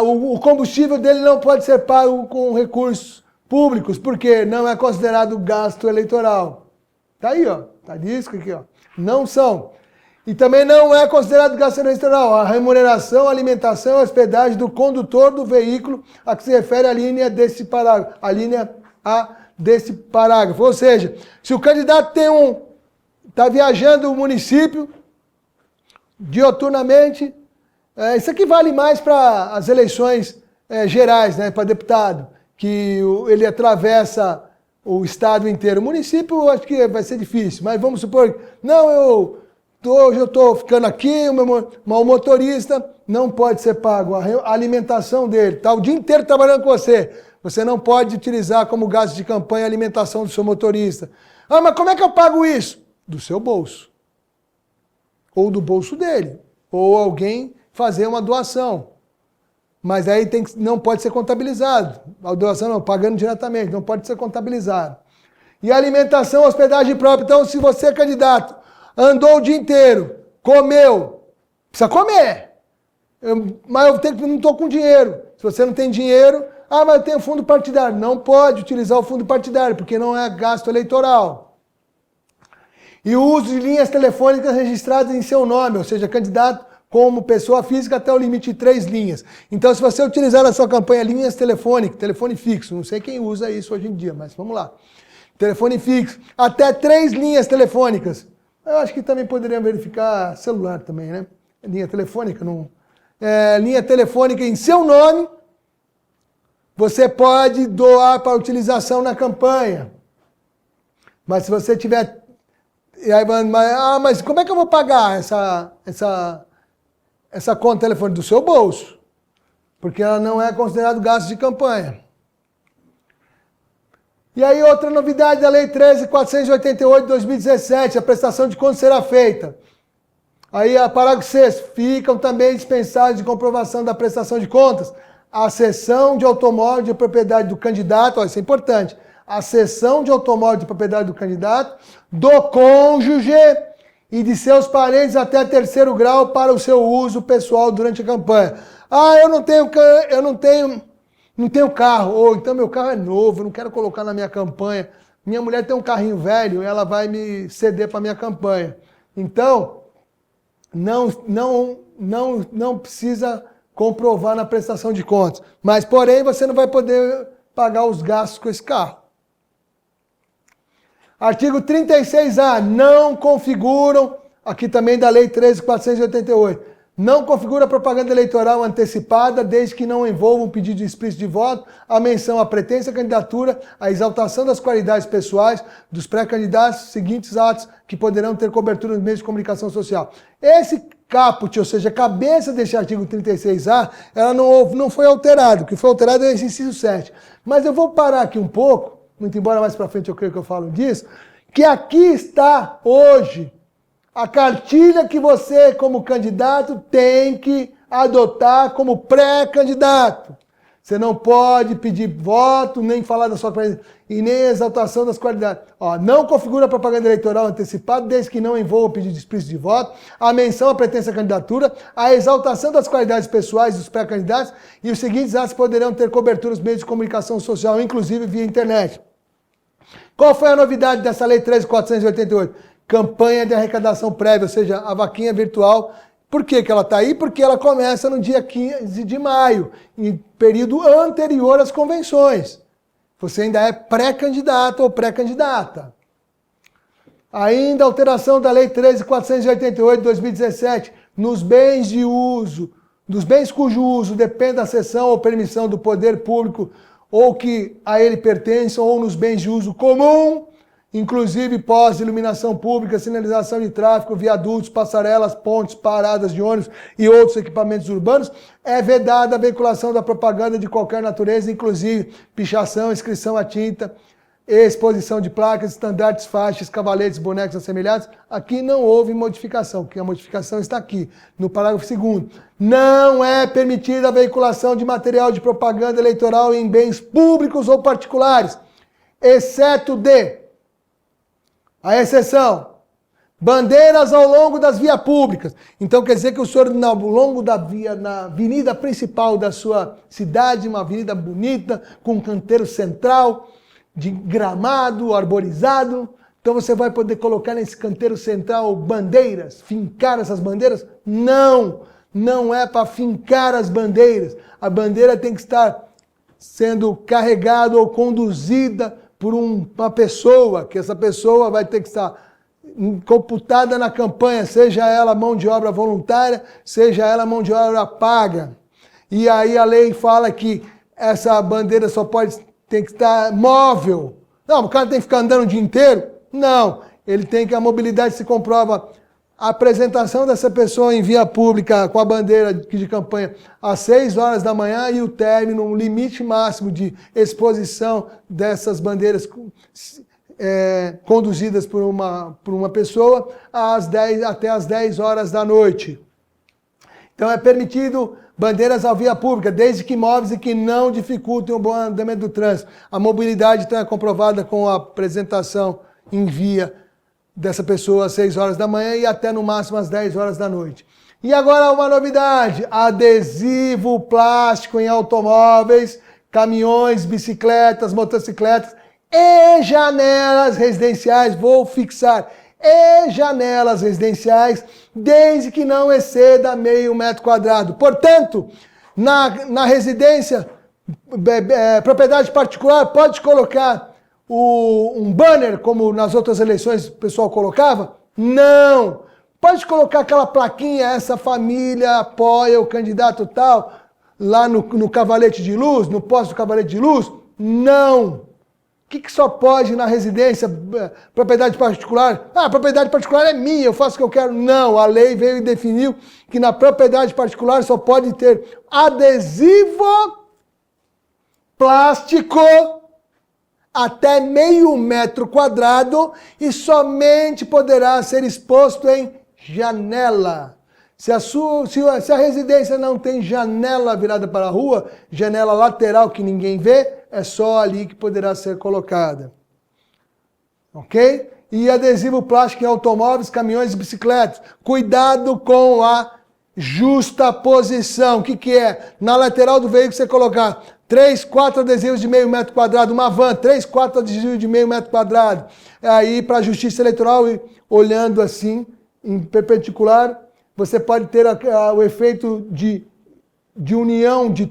o combustível dele não pode ser pago com recursos públicos, porque não é considerado gasto eleitoral. Tá aí, ó. Tá disso aqui, ó. Não são. E também não é considerado gasto eleitoral a remuneração, alimentação e hospedagem do condutor do veículo a que se refere a linha desse parágrafo, a linha A desse parágrafo. Ou seja, se o candidato está viajando o município dioturnamente, isso aqui vale mais para as eleições gerais, né, para deputado, que ele atravessa o estado inteiro. O município, acho que vai ser difícil, mas vamos supor, hoje eu estou ficando aqui, o motorista não pode ser pago, a alimentação dele, está o dia inteiro trabalhando com você. Você não pode utilizar como gasto de campanha a alimentação do seu motorista. Mas como é que eu pago isso? Do seu bolso. Ou do bolso dele. Ou alguém fazer uma doação. Mas aí não pode ser contabilizado. A doação não, pagando diretamente, não pode ser contabilizado. E a alimentação, hospedagem própria. Então, se você é candidato, andou o dia inteiro, comeu, precisa comer. Mas eu não estou com dinheiro. Se você não tem dinheiro, mas eu tenho fundo partidário. Não pode utilizar o fundo partidário, porque não é gasto eleitoral. E o uso de linhas telefônicas registradas em seu nome, ou seja, candidato como pessoa física até o limite de 3 linhas. Então, se você utilizar na sua campanha linhas telefônicas, telefone fixo, não sei quem usa isso hoje em dia, mas vamos lá. Telefone fixo, até 3 linhas telefônicas. Eu acho que também poderiam verificar celular também, né? Linha telefônica, não... linha telefônica em seu nome, você pode doar para utilização na campanha. Mas se você tiver... mas como é que eu vou pagar essa conta de telefone? Do seu bolso. Porque ela não é considerada gasto de campanha. E aí outra novidade da Lei 13.488 de 2017, a prestação de contas será feita. Aí, parágrafo 6º, ficam também dispensados de comprovação da prestação de contas a cessão de automóvel de propriedade do candidato, ó, isso é importante, a cessão de automóvel de propriedade do candidato, do cônjuge e de seus parentes até 3º grau para o seu uso pessoal durante a campanha. Ah, eu não tenho carro, ou então meu carro é novo, eu não quero colocar na minha campanha. Minha mulher tem um carrinho velho, ela vai me ceder para a minha campanha. Então, não precisa comprovar na prestação de contas. Mas, porém, você não vai poder pagar os gastos com esse carro. Artigo 36A, não configuram, aqui também da Lei 13.488, não configura propaganda eleitoral antecipada, desde que não envolva um pedido explícito de voto, a menção à pretensa candidatura, a exaltação das qualidades pessoais dos pré-candidatos, seguintes atos que poderão ter cobertura nos meios de comunicação social. Esse caput, ou seja, a cabeça desse artigo 36A, ela não foi alterado. O que foi alterado é esse inciso 7. Mas eu vou parar aqui um pouco, muito embora mais para frente eu creio que eu falo disso, que aqui está hoje a cartilha que você, como candidato, tem que adotar como pré-candidato. Você não pode pedir voto, nem falar da sua qualidade, e nem exaltação das qualidades. Ó, não configura propaganda eleitoral antecipada, desde que não envolva o pedido explícito de voto, a menção à pretensa candidatura, a exaltação das qualidades pessoais dos pré-candidatos, e os seguintes atos poderão ter cobertura nos meios de comunicação social, inclusive via internet. Qual foi a novidade dessa Lei 13.488? Campanha de arrecadação prévia, ou seja, a vaquinha virtual. Por que ela está aí? Porque ela começa no dia 15 de maio, em período anterior às convenções. Você ainda é pré-candidato ou pré-candidata. Ainda alteração da Lei 13.488 de 2017, nos bens de uso, dos bens cujo uso depende da cessão ou permissão do poder público ou que a ele pertençam, ou nos bens de uso comum, inclusive pós-iluminação pública, sinalização de tráfego, viadutos, passarelas, pontes, paradas de ônibus e outros equipamentos urbanos, é vedada a veiculação da propaganda de qualquer natureza, inclusive pichação, inscrição à tinta, exposição de placas, estandartes, faixas, cavaletes, bonecos assemelhados. Aqui não houve modificação, porque a modificação está aqui, no parágrafo 2º. Não é permitida a veiculação de material de propaganda eleitoral em bens públicos ou particulares, exceto a exceção, bandeiras ao longo das vias públicas. Então quer dizer que o senhor, ao longo da via, na avenida principal da sua cidade, uma avenida bonita, com um canteiro central, de gramado, arborizado, então você vai poder colocar nesse canteiro central bandeiras, fincar essas bandeiras? Não é para fincar as bandeiras. A bandeira tem que estar sendo carregada ou conduzida por uma pessoa, que essa pessoa vai ter que estar computada na campanha, seja ela mão de obra voluntária, seja ela mão de obra paga. E aí a lei fala que essa bandeira só tem que estar móvel. Não, o cara tem que ficar andando o dia inteiro? Não, ele tem que, a mobilidade se comprova, a apresentação dessa pessoa em via pública com a bandeira de campanha às 6 horas da manhã e o término, um limite máximo de exposição dessas bandeiras conduzidas por uma pessoa até às 10 horas da noite. Então é permitido bandeiras à via pública, desde que móveis e que não dificultem o bom andamento do trânsito. A mobilidade então é comprovada com a apresentação em via dessa pessoa às 6 horas da manhã e até no máximo às 10 horas da noite. E agora uma novidade, adesivo plástico em automóveis, caminhões, bicicletas, motocicletas e janelas residenciais. Vou fixar e janelas residenciais, desde que não exceda meio metro quadrado. Portanto, na residência, propriedade particular, pode colocar um banner, como nas outras eleições o pessoal colocava? Não! Pode colocar aquela plaquinha, essa família apoia o candidato tal, lá no cavalete de luz, no posto do cavalete de luz? Não! O que só pode na residência, propriedade particular? Ah, a propriedade particular é minha, eu faço o que eu quero. Não, a lei veio e definiu que na propriedade particular só pode ter adesivo plástico até meio metro quadrado e somente poderá ser exposto em janela. Se a residência não tem janela virada para a rua, janela lateral que ninguém vê, é só ali que poderá ser colocada. Ok? E adesivo plástico em automóveis, caminhões e bicicletas. Cuidado com a justaposição. O que é? Na lateral do veículo você colocar 3, 4 adesivos de meio metro quadrado. Uma van, 3, 4 adesivos de meio metro quadrado. Aí para a Justiça Eleitoral, olhando assim, em perpendicular, você pode ter o efeito de união, de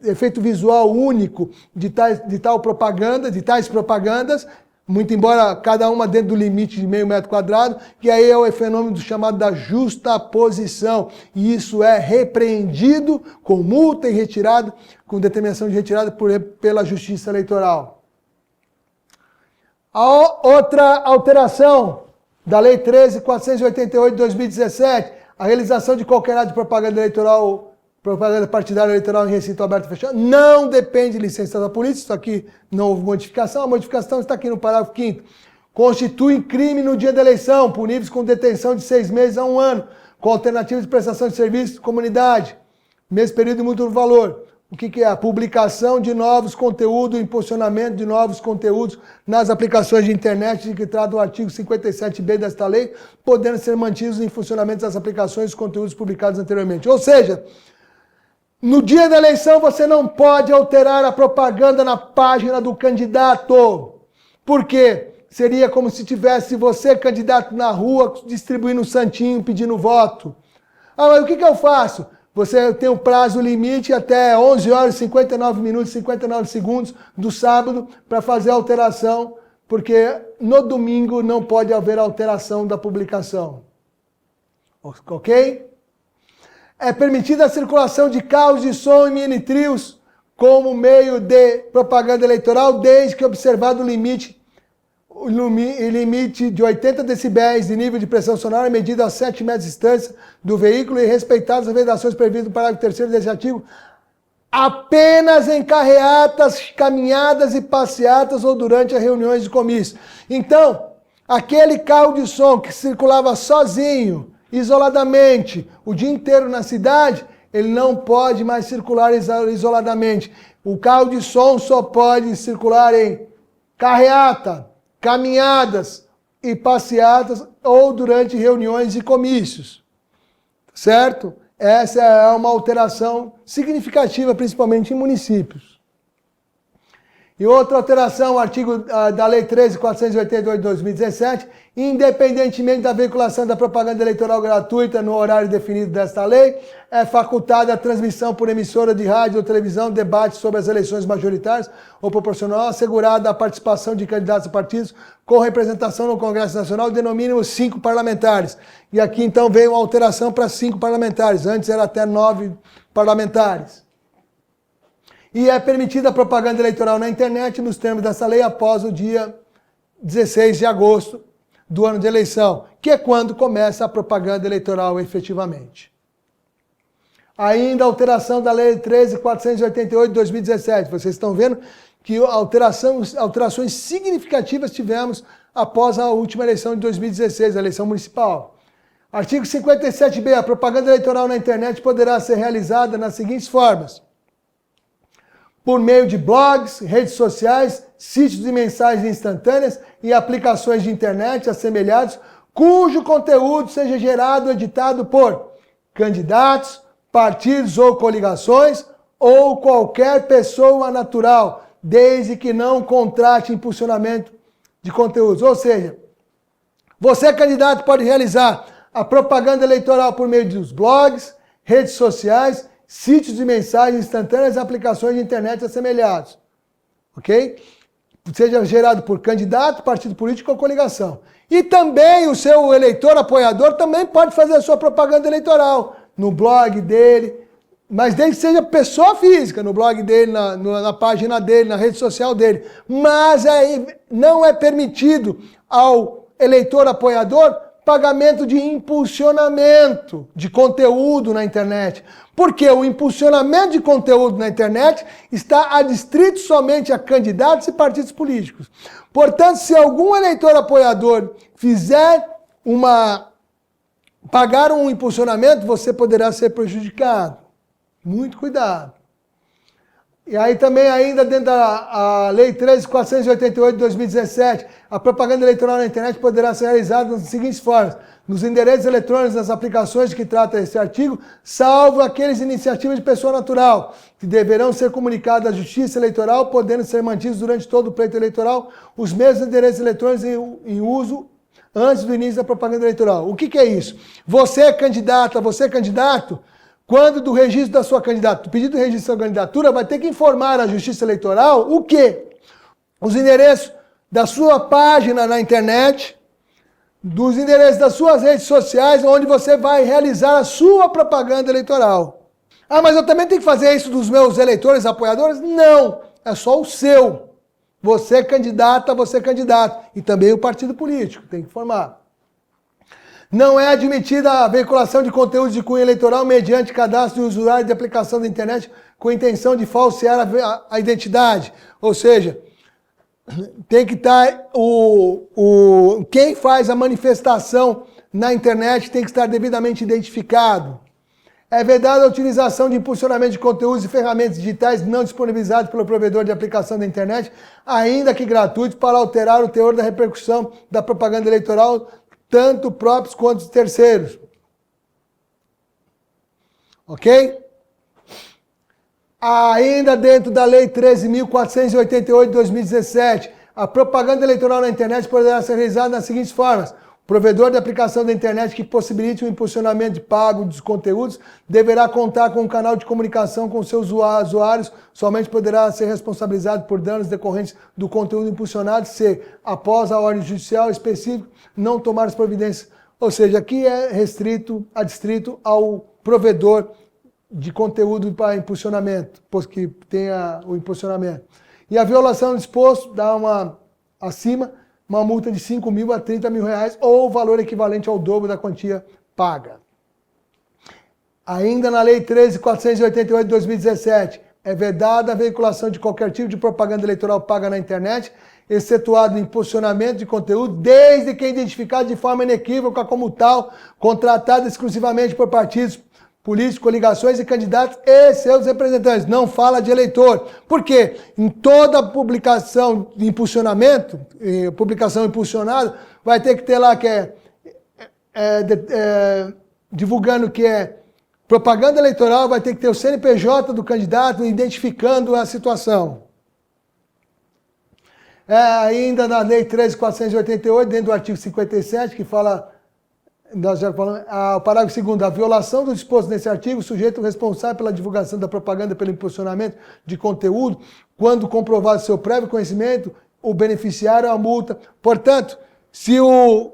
efeito visual único de tal propaganda, de tais propagandas, muito embora cada uma dentro do limite de meio metro quadrado, que aí é o fenômeno chamado da justaposição. E isso é repreendido com multa e retirado, com determinação de retirada pela Justiça Eleitoral. A outra alteração da Lei 13.488 de 2017, a realização de qualquer ato de propaganda eleitoral, propaganda partidária eleitoral em recinto aberto e fechado, não depende de licença da polícia. Isso aqui não houve modificação. A modificação está aqui no parágrafo 5º. Constitui crime no dia da eleição, puníveis com detenção de 6 meses a 1 ano, com alternativa de prestação de serviço de comunidade, mesmo período e multa no valor. O que é? A publicação de novos conteúdos, o impulsionamento de novos conteúdos nas aplicações de internet de que trata o artigo 57b desta lei, podendo ser mantidos em funcionamento das aplicações e os conteúdos publicados anteriormente. Ou seja, no dia da eleição você não pode alterar a propaganda na página do candidato. Por quê? Seria como se tivesse você, candidato, na rua, distribuindo um santinho, pedindo voto. Ah, mas o que eu faço? Você tem um prazo limite até 11 horas, 59 minutos, 59 segundos do sábado para fazer a alteração, porque no domingo não pode haver alteração da publicação. Ok? É permitida a circulação de carros de som e mini-trios como meio de propaganda eleitoral, desde que observado o limite de 80 decibéis de nível de pressão sonora medido a 7 metros de distância do veículo e respeitadas as vedações previstas no parágrafo 3º desse artigo, apenas em carreatas, caminhadas e passeatas ou durante as reuniões de comício. Então, aquele carro de som que circulava sozinho, isoladamente, o dia inteiro na cidade, ele não pode mais circular isoladamente. O carro de som só pode circular em carreata, caminhadas e passeatas ou durante reuniões e comícios. Certo? Essa é uma alteração significativa, principalmente em municípios. E outra alteração, o artigo da Lei 13.488 de 2017, independentemente da veiculação da propaganda eleitoral gratuita no horário definido desta lei, é facultada a transmissão por emissora de rádio ou televisão de debates sobre as eleições majoritárias ou proporcional, assegurada a participação de candidatos a partidos com representação no Congresso Nacional de no mínimo 5 parlamentares. E aqui então veio uma alteração para 5 parlamentares, antes era até 9 parlamentares. E é permitida a propaganda eleitoral na internet nos termos dessa lei após o dia 16 de agosto do ano de eleição, que é quando começa a propaganda eleitoral efetivamente. Ainda a alteração da Lei 13.488 de 2017. Vocês estão vendo que alterações significativas tivemos após a última eleição de 2016, a eleição municipal. Artigo 57b. A propaganda eleitoral na internet poderá ser realizada nas seguintes formas: por meio de blogs, redes sociais, sítios de mensagens instantâneas e aplicações de internet assemelhados, cujo conteúdo seja gerado ou editado por candidatos, partidos ou coligações, ou qualquer pessoa natural, desde que não contrate impulsionamento de conteúdos. Ou seja, Você, candidato, pode realizar a propaganda eleitoral por meio dos blogs, redes sociais, sítios de mensagens instantâneas e aplicações de internet assemelhados. Ok? Seja gerado por candidato, partido político ou coligação. E também o seu eleitor, apoiador, também pode fazer a sua propaganda eleitoral no blog dele, mas desde que seja pessoa física, no blog dele, na página dele, na rede social dele. Mas não é permitido ao eleitor apoiador pagamento de impulsionamento de conteúdo na internet. Porque o impulsionamento de conteúdo na internet está adstrito somente a candidatos e partidos políticos. Portanto, se algum eleitor apoiador pagar um impulsionamento, você poderá ser prejudicado. Muito cuidado. E aí também ainda dentro da Lei 13.488 de 2017, a propaganda eleitoral na internet poderá ser realizada das seguintes formas: nos endereços eletrônicos das aplicações de que trata esse artigo, salvo aqueles iniciativas de pessoa natural, que deverão ser comunicados à Justiça Eleitoral, podendo ser mantidos durante todo o pleito eleitoral os mesmos endereços eletrônicos em uso antes do início da propaganda eleitoral. O que é isso? Você é candidato, quando do registro da sua candidatura, do pedido de registro da sua candidatura, vai ter que informar a Justiça Eleitoral o quê? Os endereços da sua página na internet, dos endereços das suas redes sociais, onde você vai realizar a sua propaganda eleitoral. Ah, mas eu também tenho que fazer isso dos meus eleitores, apoiadores? Não, é só o seu. Você é candidata, você é candidato. E também o partido político, tem que informar. Não é admitida a veiculação de conteúdos de cunho eleitoral mediante cadastro de usuário de aplicação da internet com intenção de falsear a identidade. Ou seja, tem que estar quem faz a manifestação na internet tem que estar devidamente identificado. É vedada a utilização de impulsionamento de conteúdos e ferramentas digitais não disponibilizados pelo provedor de aplicação da internet, ainda que gratuitos, para alterar o teor da repercussão da propaganda eleitoral, tanto próprios quanto os terceiros. Ok? Ainda dentro da Lei 13.488 de 2017, a propaganda eleitoral na internet poderá ser realizada das seguintes formas: o provedor de aplicação da internet que possibilite o impulsionamento de pago dos conteúdos deverá contar com um canal de comunicação com seus usuários, somente poderá ser responsabilizado por danos decorrentes do conteúdo impulsionado se, após a ordem judicial específica, não tomar as providências. Ou seja, aqui é adstrito ao provedor de conteúdo para impulsionamento, que tenha o impulsionamento. E a violação do disposto dá uma multa de 5 mil a 30 mil reais ou valor equivalente ao dobro da quantia paga. Ainda na Lei 13.488 de 2017, é vedada a veiculação de qualquer tipo de propaganda eleitoral paga na internet, excetuado o impulsionamento de conteúdo, desde que identificado de forma inequívoca como tal, contratado exclusivamente por partidos políticos, coligações e candidatos e seus representantes. Não fala de eleitor. Por quê? Em toda publicação de impulsionamento, publicação impulsionada, vai ter que ter lá que divulgando que é propaganda eleitoral, vai ter que ter o CNPJ do candidato identificando a situação. Ainda na Lei 13.488, dentro do artigo 57, que fala, nós já falamos, o parágrafo 2º, a violação do disposto nesse artigo, o sujeito responsável pela divulgação da propaganda pelo impulsionamento de conteúdo, quando comprovado seu prévio conhecimento, o beneficiário a multa. Portanto, se o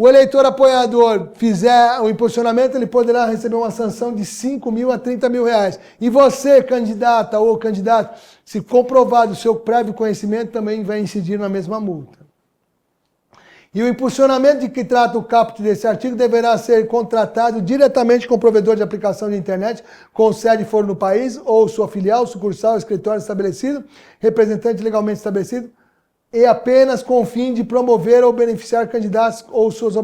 eleitor apoiador fizer o impulsionamento, ele poderá receber uma sanção de 5 mil a 30 mil reais. E você, candidata ou candidato, se comprovado o seu prévio conhecimento, também vai incidir na mesma multa. E o impulsionamento de que trata o caput desse artigo deverá ser contratado diretamente com o provedor de aplicação de internet, com sede for no país, ou sua filial, sucursal, escritório estabelecido, representante legalmente estabelecido, e apenas com o fim de promover ou beneficiar candidatos ou suas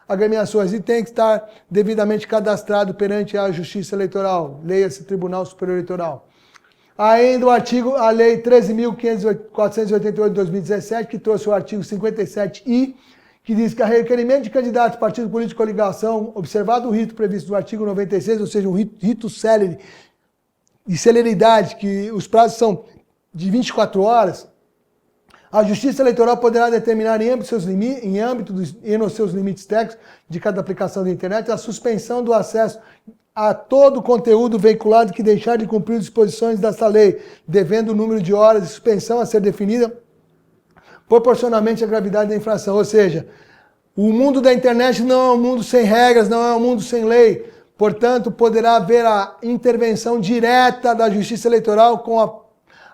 agremiações, e tem que estar devidamente cadastrado perante a Justiça Eleitoral, leia-se Tribunal Superior Eleitoral. Ainda a Lei 13.488 de 2017, que trouxe o artigo 57I, que diz que a requerimento de candidato, partido político ou coligação, observado o rito previsto no artigo 96, ou seja, um rito célere, de celeridade, que os prazos são de 24 horas, A Justiça Eleitoral poderá determinar em âmbito e nos seus limites técnicos de cada aplicação da internet a suspensão do acesso a todo o conteúdo veiculado que deixar de cumprir as disposições desta lei, devendo o número de horas de suspensão a ser definida proporcionalmente à gravidade da infração. Ou seja, o mundo da internet não é um mundo sem regras, não é um mundo sem lei. Portanto, poderá haver a intervenção direta da Justiça Eleitoral com a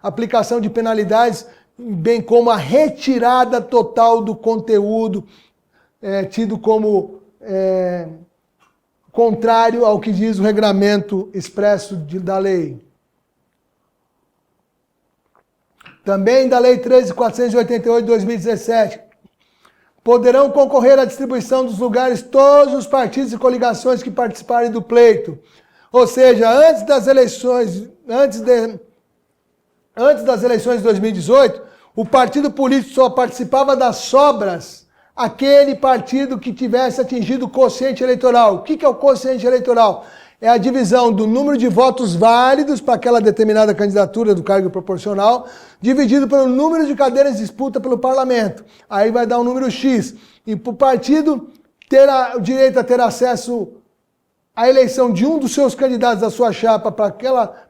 aplicação de penalidades, bem como a retirada total do conteúdo tido como contrário ao que diz o regramento expresso da lei. Também da Lei 13.488 de 2017, poderão concorrer à distribuição dos lugares todos os partidos e coligações que participarem do pleito. Ou seja, antes das eleições de 2018, o partido político só participava das sobras aquele partido que tivesse atingido o quociente eleitoral. O que é o quociente eleitoral? É a divisão do número de votos válidos para aquela determinada candidatura do cargo proporcional, dividido pelo número de cadeiras de disputa pelo parlamento. Aí vai dar um número X. E para o partido ter o direito a ter acesso à eleição de um dos seus candidatos da sua chapa para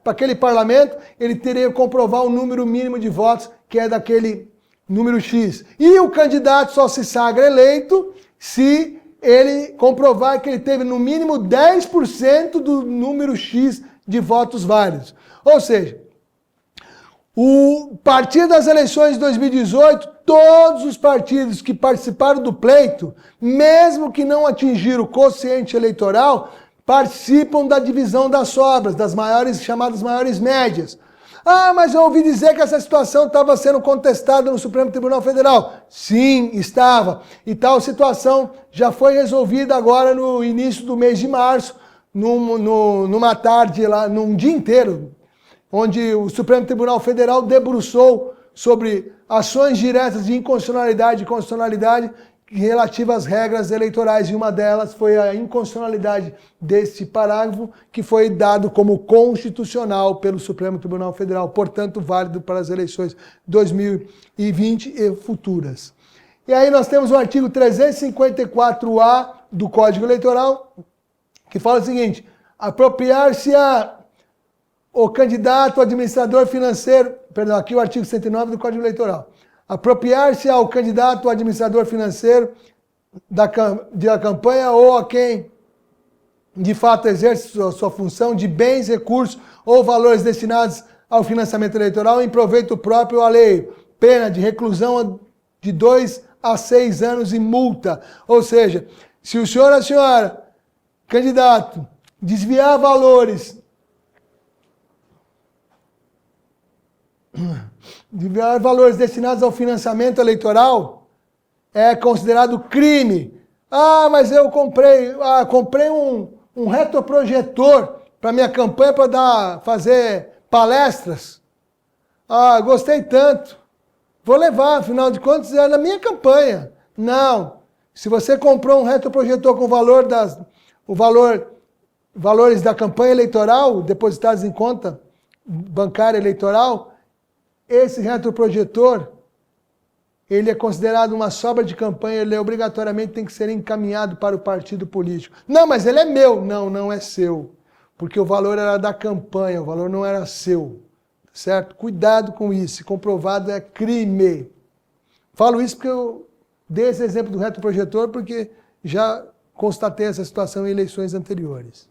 aquele parlamento, ele teria que comprovar o número mínimo de votos, que é daquele número X. E o candidato só se sagra eleito se ele comprovar que ele teve no mínimo 10% do número X de votos válidos. Ou seja, a partir das eleições de 2018, todos os partidos que participaram do pleito, mesmo que não atingiram o quociente eleitoral, participam da divisão das sobras, das chamadas maiores médias. Ah, mas eu ouvi dizer que essa situação estava sendo contestada no Supremo Tribunal Federal. Sim, estava. E tal situação já foi resolvida agora no início do mês de março, numa tarde, lá, num dia inteiro, onde o Supremo Tribunal Federal debruçou sobre ações diretas de inconstitucionalidade e constitucionalidade relativa às regras eleitorais, e uma delas foi a inconstitucionalidade desse parágrafo, que foi dado como constitucional pelo Supremo Tribunal Federal, portanto válido para as eleições 2020 e futuras. E aí nós temos o artigo 354A do Código Eleitoral, que fala o seguinte: apropriar-se-á o candidato administrador financeiro, perdão, aqui o artigo 109 do Código Eleitoral, apropriar-se ao candidato administrador financeiro da campanha ou a quem de fato exerce sua função de bens, recursos ou valores destinados ao financiamento eleitoral em proveito próprio ou alheio, pena de reclusão de 2 a 6 anos e multa. Ou seja, se o senhor ou a senhora, candidato, desviar valores destinados ao financiamento eleitoral, é considerado crime. Ah, mas eu comprei um retroprojetor para minha campanha para fazer palestras. Ah, gostei tanto. Vou levar, afinal de contas, é na minha campanha. Não. Se você comprou um retroprojetor com valores da campanha eleitoral depositados em conta bancária eleitoral, esse retroprojetor, ele é considerado uma sobra de campanha, ele obrigatoriamente tem que ser encaminhado para o partido político. Não, mas ele é meu. Não, não é seu. Porque o valor era da campanha, o valor não era seu. Certo? Cuidado com isso. Se comprovado, é crime. Falo isso porque eu dei esse exemplo do retroprojetor, porque já constatei essa situação em eleições anteriores.